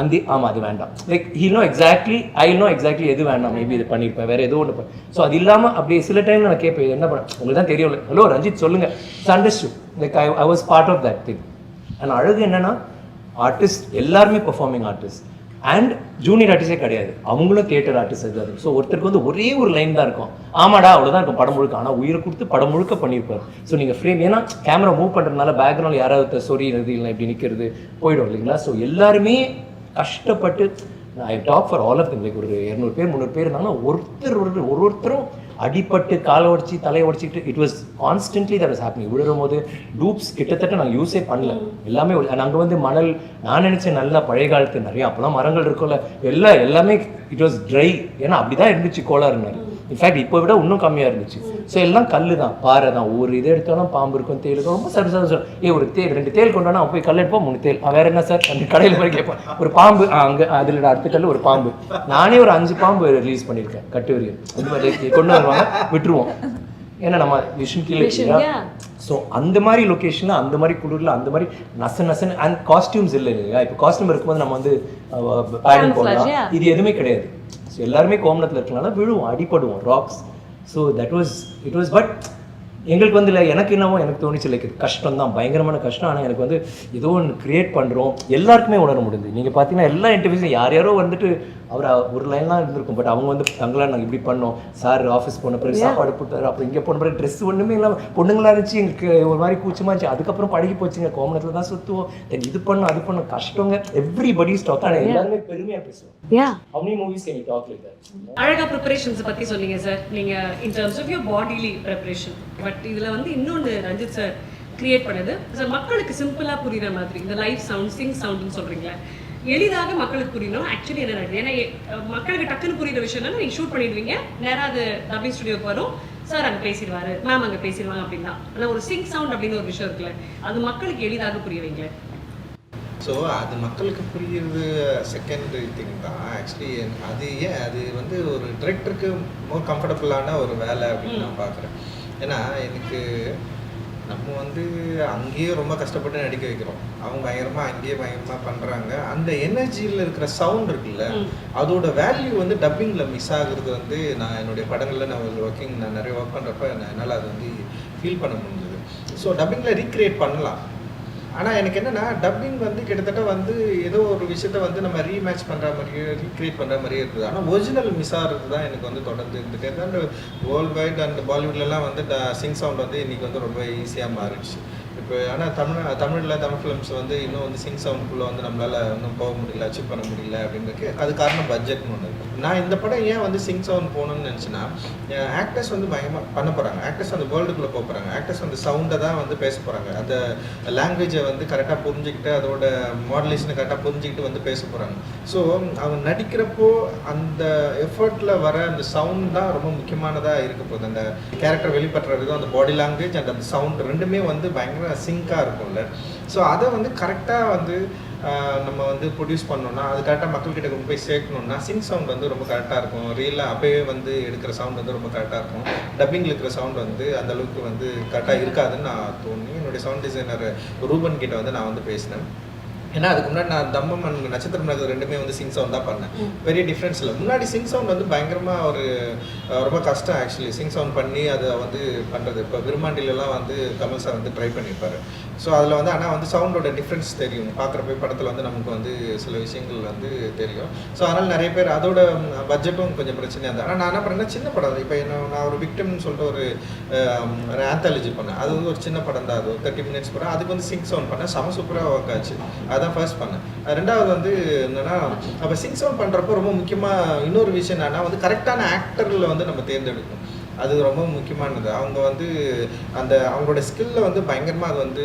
அது ஆமாம் அது வேண்டாம். லைக் ஹீ நோ எக்ஸாக்ட்லி எது வேண்டாம் மேபி இது பண்ணியிருப்பேன் வேறு ஏதோ ஒன்று. ஸோ அது இல்லாமல் அப்படி சில டைமில் நான் கேட்பேன் என்ன பண்ண உங்களுக்கு தான் தெரியும் ஹலோ ரஞ்சித் சொல்லுங்கள் understood like I was part of that thing. And அழகு என்னென்னா ஆர்டிஸ்ட் எல்லாருமே பெர்ஃபார்மிங் ஆர்டிஸ்ட் அண்ட் ஜூனியர் ஆர்டிஸ்டே கிடையாது, அவங்களும் தியேட்டர் ஆர்டிஸ்ட் இருக்காது. ஸோ ஒருத்தருக்கு வந்து ஒரே ஒரு லைன் தான் இருக்கும், ஆமாடா அவ்வளோதான் இருக்கும் படம் முழுக்க. ஆனால் உயிரை கொடுத்து படம் முழுக்க பண்ணியிருப்பார். ஸோ நீங்கள் ஃப்ரேம் ஏன்னா கேமரா மூவ் பண்ணுறதுனால பேக்ரவுண்ட் யாராவது சொரியிறது இல்லை இப்படி நிற்கிறது போயிடும் இல்லைங்களா. ஸோ எல்லாருமே கஷ்டப்பட்டு I talk for all of them like ஒரு 200 பேர் 300 பேர் இருந்தாங்கன்னா ஒருத்தரும் அடிப்பட்டு காலை உடச்சி தலையை உடச்சிக்கிட்டு it was constantly that was happening. விழுறும் போது டூப்ஸ் கிட்டத்தட்ட நாங்கள் யூஸே பண்ணல, எல்லாமே நாங்கள் வந்து மணல் நான் நினச்சேன் நல்லா பழைய காலத்து நிறையா அப்போலாம் மரங்கள் இருக்கும்ல எல்லாமே இட் வாஸ் ட்ரை. ஏன்னா அப்படி தான் இருந்துச்சு கோளாறுனாரு. இன்ஃபேக்ட் இப்போ விட இன்னும் கம்மியாக இருந்துச்சு. ஸோ எல்லாம் கல் தான் பாறை தான். ஒரு இது எடுத்தாலும் பாம்பு இருக்கும் தேல் இருக்கும். ரொம்ப சர்வ ஒரு தேல் 2 தேல் கொண்டானா அவன் போய் கல் எடுப்போம் 3 தேல் வேறு என்ன சார் அந்த கடையில் போய் கேட்பேன் ஒரு பாம்பு அங்கே அதில் அடுத்த கல் ஒரு பாம்பு. நானே ஒரு 5 பாம்பு ரிலீஸ் பண்ணியிருக்கேன் கட்டுவரியல். இந்த மாதிரி கொண்டு வருவாங்க விட்டுருவோம் ஏன்னா நம்ம விஷன் கீழே. ஸோ அந்த மாதிரி லொக்கேஷனில் அந்த மாதிரி குளிரில் அந்த மாதிரி நசன்னு அண்ட் காஸ்டியூம்ஸ் இல்லை இல்லையா. இப்போ காஸ்டியூம் இருக்கும்போது நம்ம வந்து பேடிங் போடலாம், இது எதுவுமே கிடையாது. ஸோ எல்லாருமே கோமணத்தில் இருக்கனால விழுவோம் அடிப்படுவோம் rocks. So it was but எங்களுக்கு வந்து இல்லை எனக்கு என்னவோ எனக்கு தோணிச்சு லைக் கஷ்டம் தான் பயங்கரமான கஷ்டம். ஆனால் எனக்கு வந்து ஏதோ ஒன்று க்ரியேட் பண்ணுறோம் எல்லாருக்குமே உணர முடியுது. நீங்கள் பார்த்தீங்கன்னா எல்லா இன்டர்வியூஸும் யாரோ வந்துட்டு அவர் ஒரு லைன்லாம் இருந்திருக்கும். பட் அவங்க வந்து தங்களாம் நாங்கள் இப்படி பண்ணோம் சார் ஆஃபீஸ் போன பிறகு சாப்பாடு போட்டார் அப்புறம் இங்கே போன பிறகு ட்ரெஸ் ஒன்றுமே இல்லாமல் பொண்ணுங்களா இருந்துச்சு எங்களுக்கு ஒரு மாதிரி கூச்சமாக இருந்துச்சு. அதுக்கப்புறம் பழகி போச்சுங்க கோமணத்தில் தான் சுற்றுவோம் தென் இது பண்ணோம் அது பண்ணோம் கஷ்டங்க எவ்ரிபடி ஸ்டாக். ஆனால் எல்லாருமே பெருமையாக பேசுவோம். How many movies can you talk like that? அழகா ப்ரிப்பரேஷன்ஸ் பத்தி சொன்னீங்க சார் நீங்க in terms of your bodily preparation. But இதுல வந்து இன்னொன்று ரஞ்சித் சார் கிரியேட் பண்ணது சார் மக்களுக்கு சிம்பிளா புரியுற மாதிரி இந்த லைவ் சவுண்ட் சிங் சவுண்ட்னு சொல்றீங்களா எளிதாக மக்களுக்கு புரியணும். ஆக்சுவலி என்ன நடக்குது ஏன்னா மக்களுக்கு டக்குன்னு புரியுற விஷயம் நீங்க ஷூட் பண்ணிடுவீங்க நேராக அது டப்பிங் ஸ்டுடியோக்கு வரும் சார் அங்கே பேசிடுவாரு மேம் அங்கே பேசிடுவாங்க அப்படின்னா. ஆனால் ஒரு சிங் சவுண்ட் அப்படின்னு ஒரு விஷயம் இருக்குல்ல அது மக்களுக்கு எளிதாக புரியவீங்க. ஸோ அது மக்களுக்கு புரியுறது செகண்டரி திங் தான் ஆக்சுவலி. அது வந்து ஒரு டிரெக்டருக்கு மோர் கம்ஃபர்டபுளான ஒரு வேலை அப்படின்னு நான் பார்க்குறேன். ஏன்னா எனக்கு நம்ம வந்து அங்கேயே ரொம்ப கஷ்டப்பட்டு நடிக்க வைக்கிறோம், அவங்க பயங்கரமாக பண்ணுறாங்க. அந்த எனர்ஜியில் இருக்கிற சவுண்ட் இருக்குல்ல அதோட வேல்யூ வந்து டப்பிங்கில் மிஸ் ஆகுறது வந்து நான் என்னுடைய படங்களில் நான் நிறைய ஒர்க் பண்ணுறப்ப என்னால் அது வந்து ஃபீல் பண்ண முடிஞ்சது. ஸோ டப்பிங்கில் ரீக்ரியேட் பண்ணலாம். ஆனால் எனக்கு என்னென்னா டப்பிங் வந்து கிட்டத்தட்ட வந்து ஏதோ ஒரு விஷயத்த வந்து நம்ம ரீமேட்ச் பண்ணுற மாதிரியே ரீக்ரியேட் பண்ணுற மாதிரியே இருக்குது. ஆனால் ஒரிஜினல் மிஸ் ஆகிறது தான் எனக்கு வந்து தொடர்ந்து இருந்துகிட்டே தான். அந்த வேர்ல்டு வைட் அண்ட் பாலிவுட்லலாம் வந்து சிங் சவுண்ட் வந்து இன்றைக்கி வந்து ரொம்ப ஈஸியாக மாறிடுச்சு இப்போ. ஆனால் தமிழ் ஃபிலிம்ஸ் வந்து இன்னும் வந்து சிங் சவுண்டுக்குள்ளே வந்து நம்மளால் இன்னும் போக முடியல அச்சீவ் பண்ண முடியல அப்படின்றதுக்கு அது காரணம் பட்ஜெட்னு ஒன்று இருக்குது. நான் இந்த படம் ஏன் வந்து சிங் சவுண்ட் போகணும்னு நினச்சின்னா ஆக்டர்ஸ் வந்து பயங்கரமாக பண்ண போகிறாங்க, ஆக்டர்ஸ் வந்து வேர்ல்டுக்குள்ளே போக போகிறாங்க, ஆக்டர்ஸ் வந்து சவுண்டை தான் வந்து பேச போகிறாங்க, அந்த லாங்குவேஜை வந்து கரெக்டாக புரிஞ்சுக்கிட்டு அதோட மாடுலேஷனை கரெக்டாக புரிஞ்சுக்கிட்டு வந்து பேச போகிறாங்க. ஸோ அவங்க நடிக்கிறப்போ அந்த எஃபர்ட்டில் வர அந்த சவுண்ட் தான் ரொம்ப முக்கியமானதாக இருக்க போகுது. அந்த கேரக்டர் வெளிப்படுற விதம் அந்த பாடி லாங்குவேஜ் அண்ட் அந்த சவுண்ட் ரெண்டுமே வந்து பயங்கர சிங்காக இருக்கும்ல. ஸோ அதை வந்து கரெக்டாக வந்து நம்ம வந்து ப்ரொடியூஸ் பண்ணோன்னா அது கரெக்டாக மக்கள்கிட்ட கொண்டு போய் சேர்க்கணுன்னா சிங் சவுண்ட் வந்து ரொம்ப கரெக்டாக இருக்கும். ரியலாக அப்போயே வந்து எடுக்கிற சவுண்ட் வந்து ரொம்ப கரெக்டாக இருக்கும். டப்பிங்கில் இருக்கிற சவுண்ட் வந்து அந்தளவுக்கு வந்து கரெக்டாக இருக்காதுன்னு நான் தோணி என்னுடைய சவுண்ட் டிசைனர் ரூபன் கிட்ட வந்து நான் வந்து பேசினேன். ஏன்னா அதுக்கு முன்னாடி நான் தம்மம் அண்ட் நட்சத்திரம் நகர் ரெண்டுமே வந்து சிங் சவுண்ட் தான் பண்ணேன். பெரிய டிஃப்ரென்ஸ் இல்லை. முன்னாடி சிங் சவுண்ட் வந்து பயங்கரமாக ஒரு ரொம்ப கஷ்டம் ஆக்சுவலி சிங் சவுண்ட் பண்ணி அதை வந்து பண்ணுறது. இப்போ விருமாண்டிலெலாம் வந்து கமல் சார் வந்து ட்ரை பண்ணியிருப்பார். ஸோ அதில் வந்து ஆனால் வந்து சவுண்டோட டிஃப்ரென்ஸ் தெரியும் பார்க்குறப்ப படத்தில் வந்து நமக்கு வந்து சில விஷயங்கள் வந்து தெரியும். ஸோ அதனால் நிறைய பேர் அதோட பட்ஜெட்டும் கொஞ்சம் பிரச்சனையாக இருந்தது. ஆனால் நான் என்ன பண்ணேன்னா சின்ன படம் இப்போ நான் ஒரு விக்டிம்னு சொல்லிட்டு ஒரு ஆந்தாலஜி பண்ணேன். அது வந்து ஒரு சின்ன படம் தான், அது ஒரு 30 minutes படம். அதுக்கு வந்து சிங் சவுண்ட் பண்ணேன், செம சூப்பராக ஒர்க் ஆச்சு. அதான் ஃபர்ஸ்ட் பண்ணேன். ரெண்டாவது வந்து என்னென்னா அப்போ சிங் சவுண்ட் பண்ணுறப்போ ரொம்ப முக்கியமாக இன்னொரு விஷயம் என்னென்னா வந்து கரெக்டான ஆக்டரில் வந்து நம்ம தேர்ந்தெடுக்கணும். அது ரொம்ப முக்கியமானது. அவங்க வந்து அந்த அவங்களோட ஸ்கில்ல வந்து பயங்கரமாக அது வந்து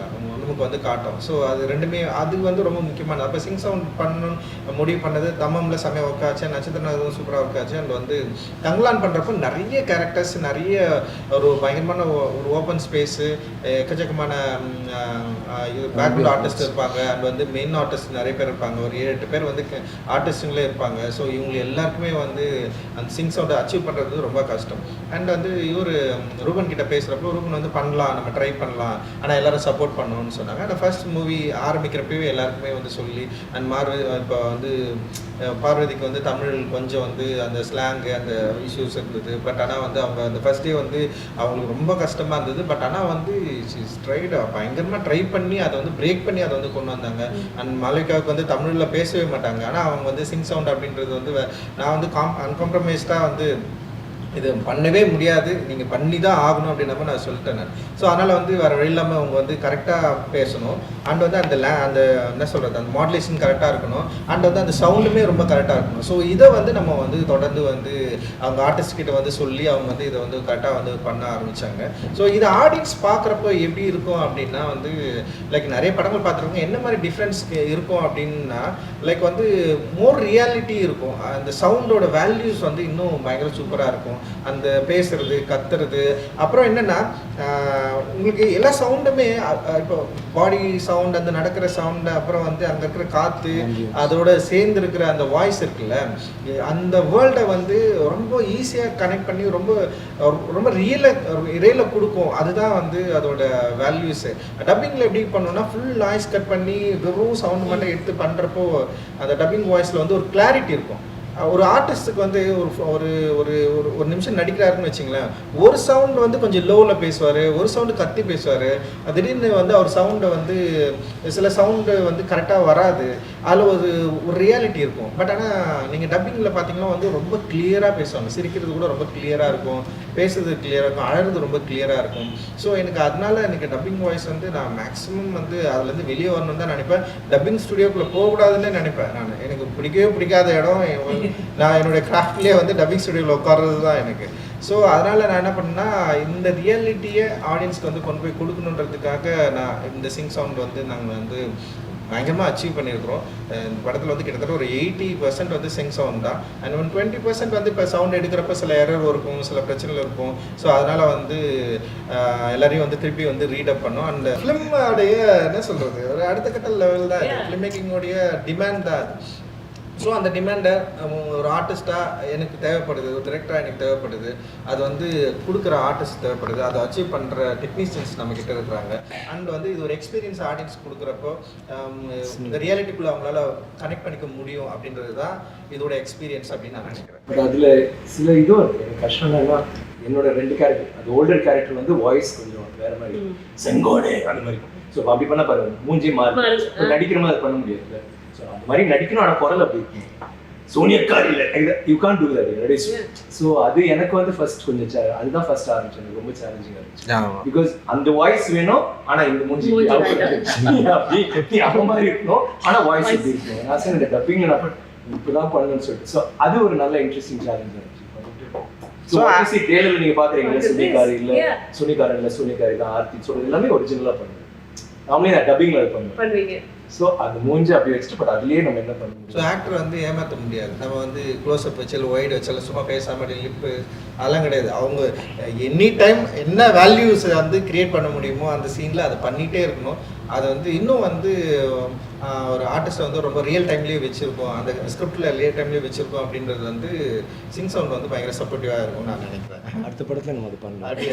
அவங்க நமக்கு வந்து காட்டும். ஸோ அது ரெண்டுமே அது வந்து ரொம்ப முக்கியமானது. அப்போ சிங் சவுண்ட் பண்ணணும் முடிவு பண்ணது தம்மம்ல செம்மையாக ஒர்க் ஆச்சு, நட்சத்திரம் அதுவும் சூப்பராக ஒர்க் ஆச்சு. அண்ட் வந்து தங்கலான் பண்ணுறப்போ நிறைய கேரக்டர்ஸ், நிறைய ஒரு பயங்கரமான ஒரு ஓப்பன் ஸ்பேஸு, எக்கச்சக்கமான பேக்ரவுண்ட் ஆர்டிஸ்ட் இருப்பாங்க. அண்ட் வந்து மெயின் ஆர்டிஸ்ட் நிறைய பேர் இருப்பாங்க, ஒரு 7-8 பேர் வந்து ஆர்டிஸ்ட்டுங்களே இருப்பாங்க. ஸோ இவங்க எல்லாருக்குமே வந்து அந்த சிங் சவுண்டை அச்சீவ் பண்ணுறது ரொம்ப கஷ்டம். அண்ட் வந்து இவர் ரூபன் கிட்ட பேசுகிறப்போ ரூபன் வந்து பண்ணலாம், நம்ம ட்ரை பண்ணலாம், ஆனால் எல்லாரும் சப்போர்ட் பண்ணணும்னு சொன்னாங்க. அந்த ஃபர்ஸ்ட் மூவி ஆரம்பிக்கிறப்பவே எல்லாருக்குமே வந்து சொல்லி அண்ட் இப்போ வந்து பார்வதிக்கு வந்து தமிழ் கொஞ்சம் வந்து அந்த ஸ்லாங்கு அந்த இஷ்யூஸ் இருந்தது. பட் ஆனால் வந்து அவங்க அந்த ஃபர்ஸ்ட் டே வந்து அவங்களுக்கு ரொம்ப கஷ்டமாக இருந்தது. பட் ஆனால் வந்து பயங்கரமாக ட்ரை பண்ணி அதை வந்து பிரேக் பண்ணி அதை வந்து கொண்டு வந்தாங்க. அண்ட் மாலிகாவுக்கு வந்து தமிழில் பேசவே மாட்டாங்க, ஆனால் அவங்க வந்து சிங் சவுண்ட் அப்படின்றது வந்து நான் வந்து அன்காம்ப்ரமைஸ்டாக வந்து இது பண்ணவே முடியாது, நீங்கள் பண்ணி தான் ஆகணும் அப்படின்ற மாதிரி நான் சொல்லிட்டேன் நான். ஸோ அதனால் வந்து வேறு வழி இல்லாமல் அவங்க வந்து கரெக்டாக பேசணும். அண்ட் வந்து அந்த அந்த என்ன சொல்கிறது, அந்த மாடுலேஷன் கரெக்டாக இருக்கணும். அண்ட் வந்து அந்த சவுண்டுமே ரொம்ப கரெக்டாக இருக்கணும். ஸோ இதை வந்து நம்ம வந்து தொடர்ந்து வந்து அவங்க ஆர்டிஸ்ட் கிட்ட வந்து சொல்லி அவங்க வந்து இதை வந்து கரெக்டாக வந்து பண்ண ஆரம்பித்தாங்க. ஸோ இதை ஆடியன்ஸ் பார்க்குறப்போ எப்படி இருக்கும் அப்படின்னா வந்து லைக் நிறைய படங்கள் பார்த்துருக்கோங்க, என்ன மாதிரி டிஃப்ரென்ஸ் இருக்கும் அப்படின்னா லைக் வந்து மோர் ரியாலிட்டி இருக்கும். அந்த சவுண்டோட வேல்யூஸ் வந்து இன்னும் பயங்கர சூப்பராக இருக்கும். அந்த பேசுறது, கத்துறது, அப்புறம் என்னன்னா உங்களுக்கு எல்லா சவுண்டுமே இப்போ பாடி சவுண்ட், அந்த நடக்கிற சவுண்டு, அப்புறம் வந்து அங்கே இருக்கிற காற்று, அதோட சேர்ந்து இருக்கிற அந்த வாய்ஸ் இருக்குல்ல, அந்த வேர்ல்டை வந்து ரொம்ப ஈஸியாக கனெக்ட் பண்ணி ரொம்ப ரொம்ப ரியலாக கொடுக்கும். அதுதான் வந்து அதோட வேல்யூஸு. டப்பிங்கில் எப்படி பண்ணோம்னா ஃபுல் நாய்ஸ் கட் பண்ணி வெறும் சவுண்ட் மட்டும் எடுத்து பண்ணுறப்போ அந்த டப்பிங் வாய்ஸில் வந்து ஒரு கிளாரிட்டி இருக்கும். ஒரு ஆர்டிஸ்ட்டுக்கு வந்து ஒரு ஒரு ஒரு நிமிஷம் நடிக்கிறாருன்னு வச்சுங்களேன், ஒரு சவுண்ட் வந்து கொஞ்சம் லோவில் பேசுவார், ஒரு சவுண்டு கத்தி பேசுவார். திடீர்னு வந்து அவர் சவுண்டை வந்து சில சவுண்டு வந்து கரெக்டாக வராது, அதில் ஒரு ரியாலிட்டி இருக்கும். பட் ஆனால் நீங்கள் டப்பிங்கில் பார்த்தீங்கன்னா வந்து ரொம்ப கிளியராக பேசுவாங்க, சிரிக்கிறது கூட ரொம்ப கிளியராக இருக்கும், பேசுறது கிளியராக இருக்கும், அழகிறது ரொம்ப கிளியராக இருக்கும். ஸோ எனக்கு டப்பிங் வாய்ஸ் வந்து நான் மேக்ஸிமம் வந்து அதுலேருந்து வெளியே வரணும்னு தான் நினைப்பேன். டப்பிங் ஸ்டுடியோக்குள்ளே போகக்கூடாதுன்னு நினைப்பேன் நான். எனக்கு பிடிக்கவே பிடிக்காத இடம் நான் என்னுடைய கிராஃப்ட்லேயே வந்து டப்பிங் ஸ்டுடியோவில் உட்கார்றது தான் எனக்கு. ஸோ அதனால் நான் என்ன பண்ணேன்னா இந்த ரியாலிட்டியை ஆடியன்ஸ்க்கு வந்து கொண்டு போய் கொடுக்கணுன்றதுக்காக நான் இந்த சிங் சவுண்ட் வந்து நாங்கள் வந்து பயங்கரமாக அச்சீவ் பண்ணியிருக்கிறோம். இந்த படத்தில் வந்து கிட்டத்தட்ட ஒரு 80% வந்து சிங் சவுண்ட் தான். அண்ட் 20% வந்து இப்போ சவுண்ட் எடுக்கிறப்ப சில எரர் இருக்கும், சில பிரச்சனைகள் இருக்கும். ஸோ அதனால் வந்து எல்லாரையும் வந்து திருப்பி வந்து ரீடப் பண்ணோம். அந்த ஃபிலிமோடைய என்ன சொல்கிறது, ஒரு அடுத்த கட்ட லெவல் தான் இது, ஃபிலிம் மேக்கிங்கோடைய டிமாண்ட் தான் அது. ஸோ அந்த டிமாண்டை ஒரு ஆர்டிஸ்ட்டாக எனக்கு தேவைப்படுது, ஒரு டிரெக்டராக எனக்கு தேவைப்படுது, அது வந்து கொடுக்குற ஆர்டிஸ்ட் தேவைப்படுது, அதை அச்சீவ் பண்ணுற டெக்னீஷியன்ஸ் நம்மக்கிட்ட இருக்கிறாங்க. அண்ட் வந்து இது ஒரு எக்ஸ்பீரியன்ஸ் ஆடியன்ஸ் கொடுக்குறப்போ இந்த ரியாலிட்டிக்குள்ளே அவங்களால கனெக்ட் பண்ணிக்க முடியும் அப்படின்றது தான் இதோட எக்ஸ்பீரியன்ஸ் அப்படின்னு நான் நினைக்கிறேன். பட் அதில் சில இதுவும் இருக்குது, எனக்கு கஷ்டம் என்னன்னா என்னோட 2 கேரக்டர், அது ஓல்டர் கேரக்டர் வந்து வாய்ஸ் கொஞ்சம் வேறு மாதிரி செங்கோடே அந்த மாதிரி. ஸோ அப்படி பண்ண பாருங்க மூஞ்சி மாறி நடிக்கிற மாதிரி பண்ண முடியாது. ஸோ அந்த மாதிரி நடிக்கணும், ஆனால் குரல் அப்படி இருக்கும். சோனியக்கார் இல்லை, you can do that. So அது எனக்கு வந்து ஃபர்ஸ்ட் கொஞ்சம் அதுதான் ஃபர்ஸ்ட் ஆரம்பிச்சேன், எனக்கு ரொம்ப சேலஞ்சிங்காக இருந்துச்சு. பிகாஸ் அந்த வாய்ஸ் வேணும், ஆனால் இந்த மூஞ்சி அப்படி அந்த மாதிரி இருக்கணும், ஆனால் வாய்ஸ் எப்படி இருக்கணும். நான் சார் இந்த டப்பிங் நான் இப்படிதான் பண்ணணும்னு சொல்லிட்டு. ஸோ அது ஒரு நல்ல இன்ட்ரெஸ்டிங் சேலஞ்சாக இருந்துச்சு. ஸோ ஆக்சுவலி ட்ரெய்லர்ல நீங்கள் பார்க்குறீங்களா, சோனியக்கார் இல்லை சோனியக்காரி தான் ஆர்த்தி சொல்றது எல்லாமே ஒரிஜினலாக பண்ணுவேன். நாமளே நான் டப்பிங்கில் பண்ணுவேன். ஸோ அது மூஞ்சி அப்படி வச்சுட்டு பட் அதுலேயே நம்ம என்ன பண்ண முடியும். ஸோ ஆக்டர் வந்து ஏமாற்ற முடியாது. நம்ம வந்து க்ளோஸ்அப் வச்சாலும் ஒய்டு வச்சாலும் சும்மா பேசாமல் லிப்பு அதெல்லாம் கிடையாது. அவங்க எனி டைம் என்ன வேல்யூஸ் வந்து கிரியேட் பண்ண முடியுமோ அந்த சீனில் அதை பண்ணிகிட்டே இருக்கணும். அதை வந்து இன்னும் வந்து ஒரு ஆர்டிஸ்ட்டை வந்து ரொம்ப ரியல் டைம்லேயே வச்சுருக்கோம், அந்த ஸ்கிரிப்டில் ரியல் டைம்லேயே வச்சுருக்கோம் அப்படின்றது வந்து சிங் சவுண்ட் வந்து பயங்கர சப்போர்ட்டிவாக இருக்கும்னு நான் நினைக்கிறேன். அடுத்த படத்தில் நம்ம அது பண்ணலாம். அப்படி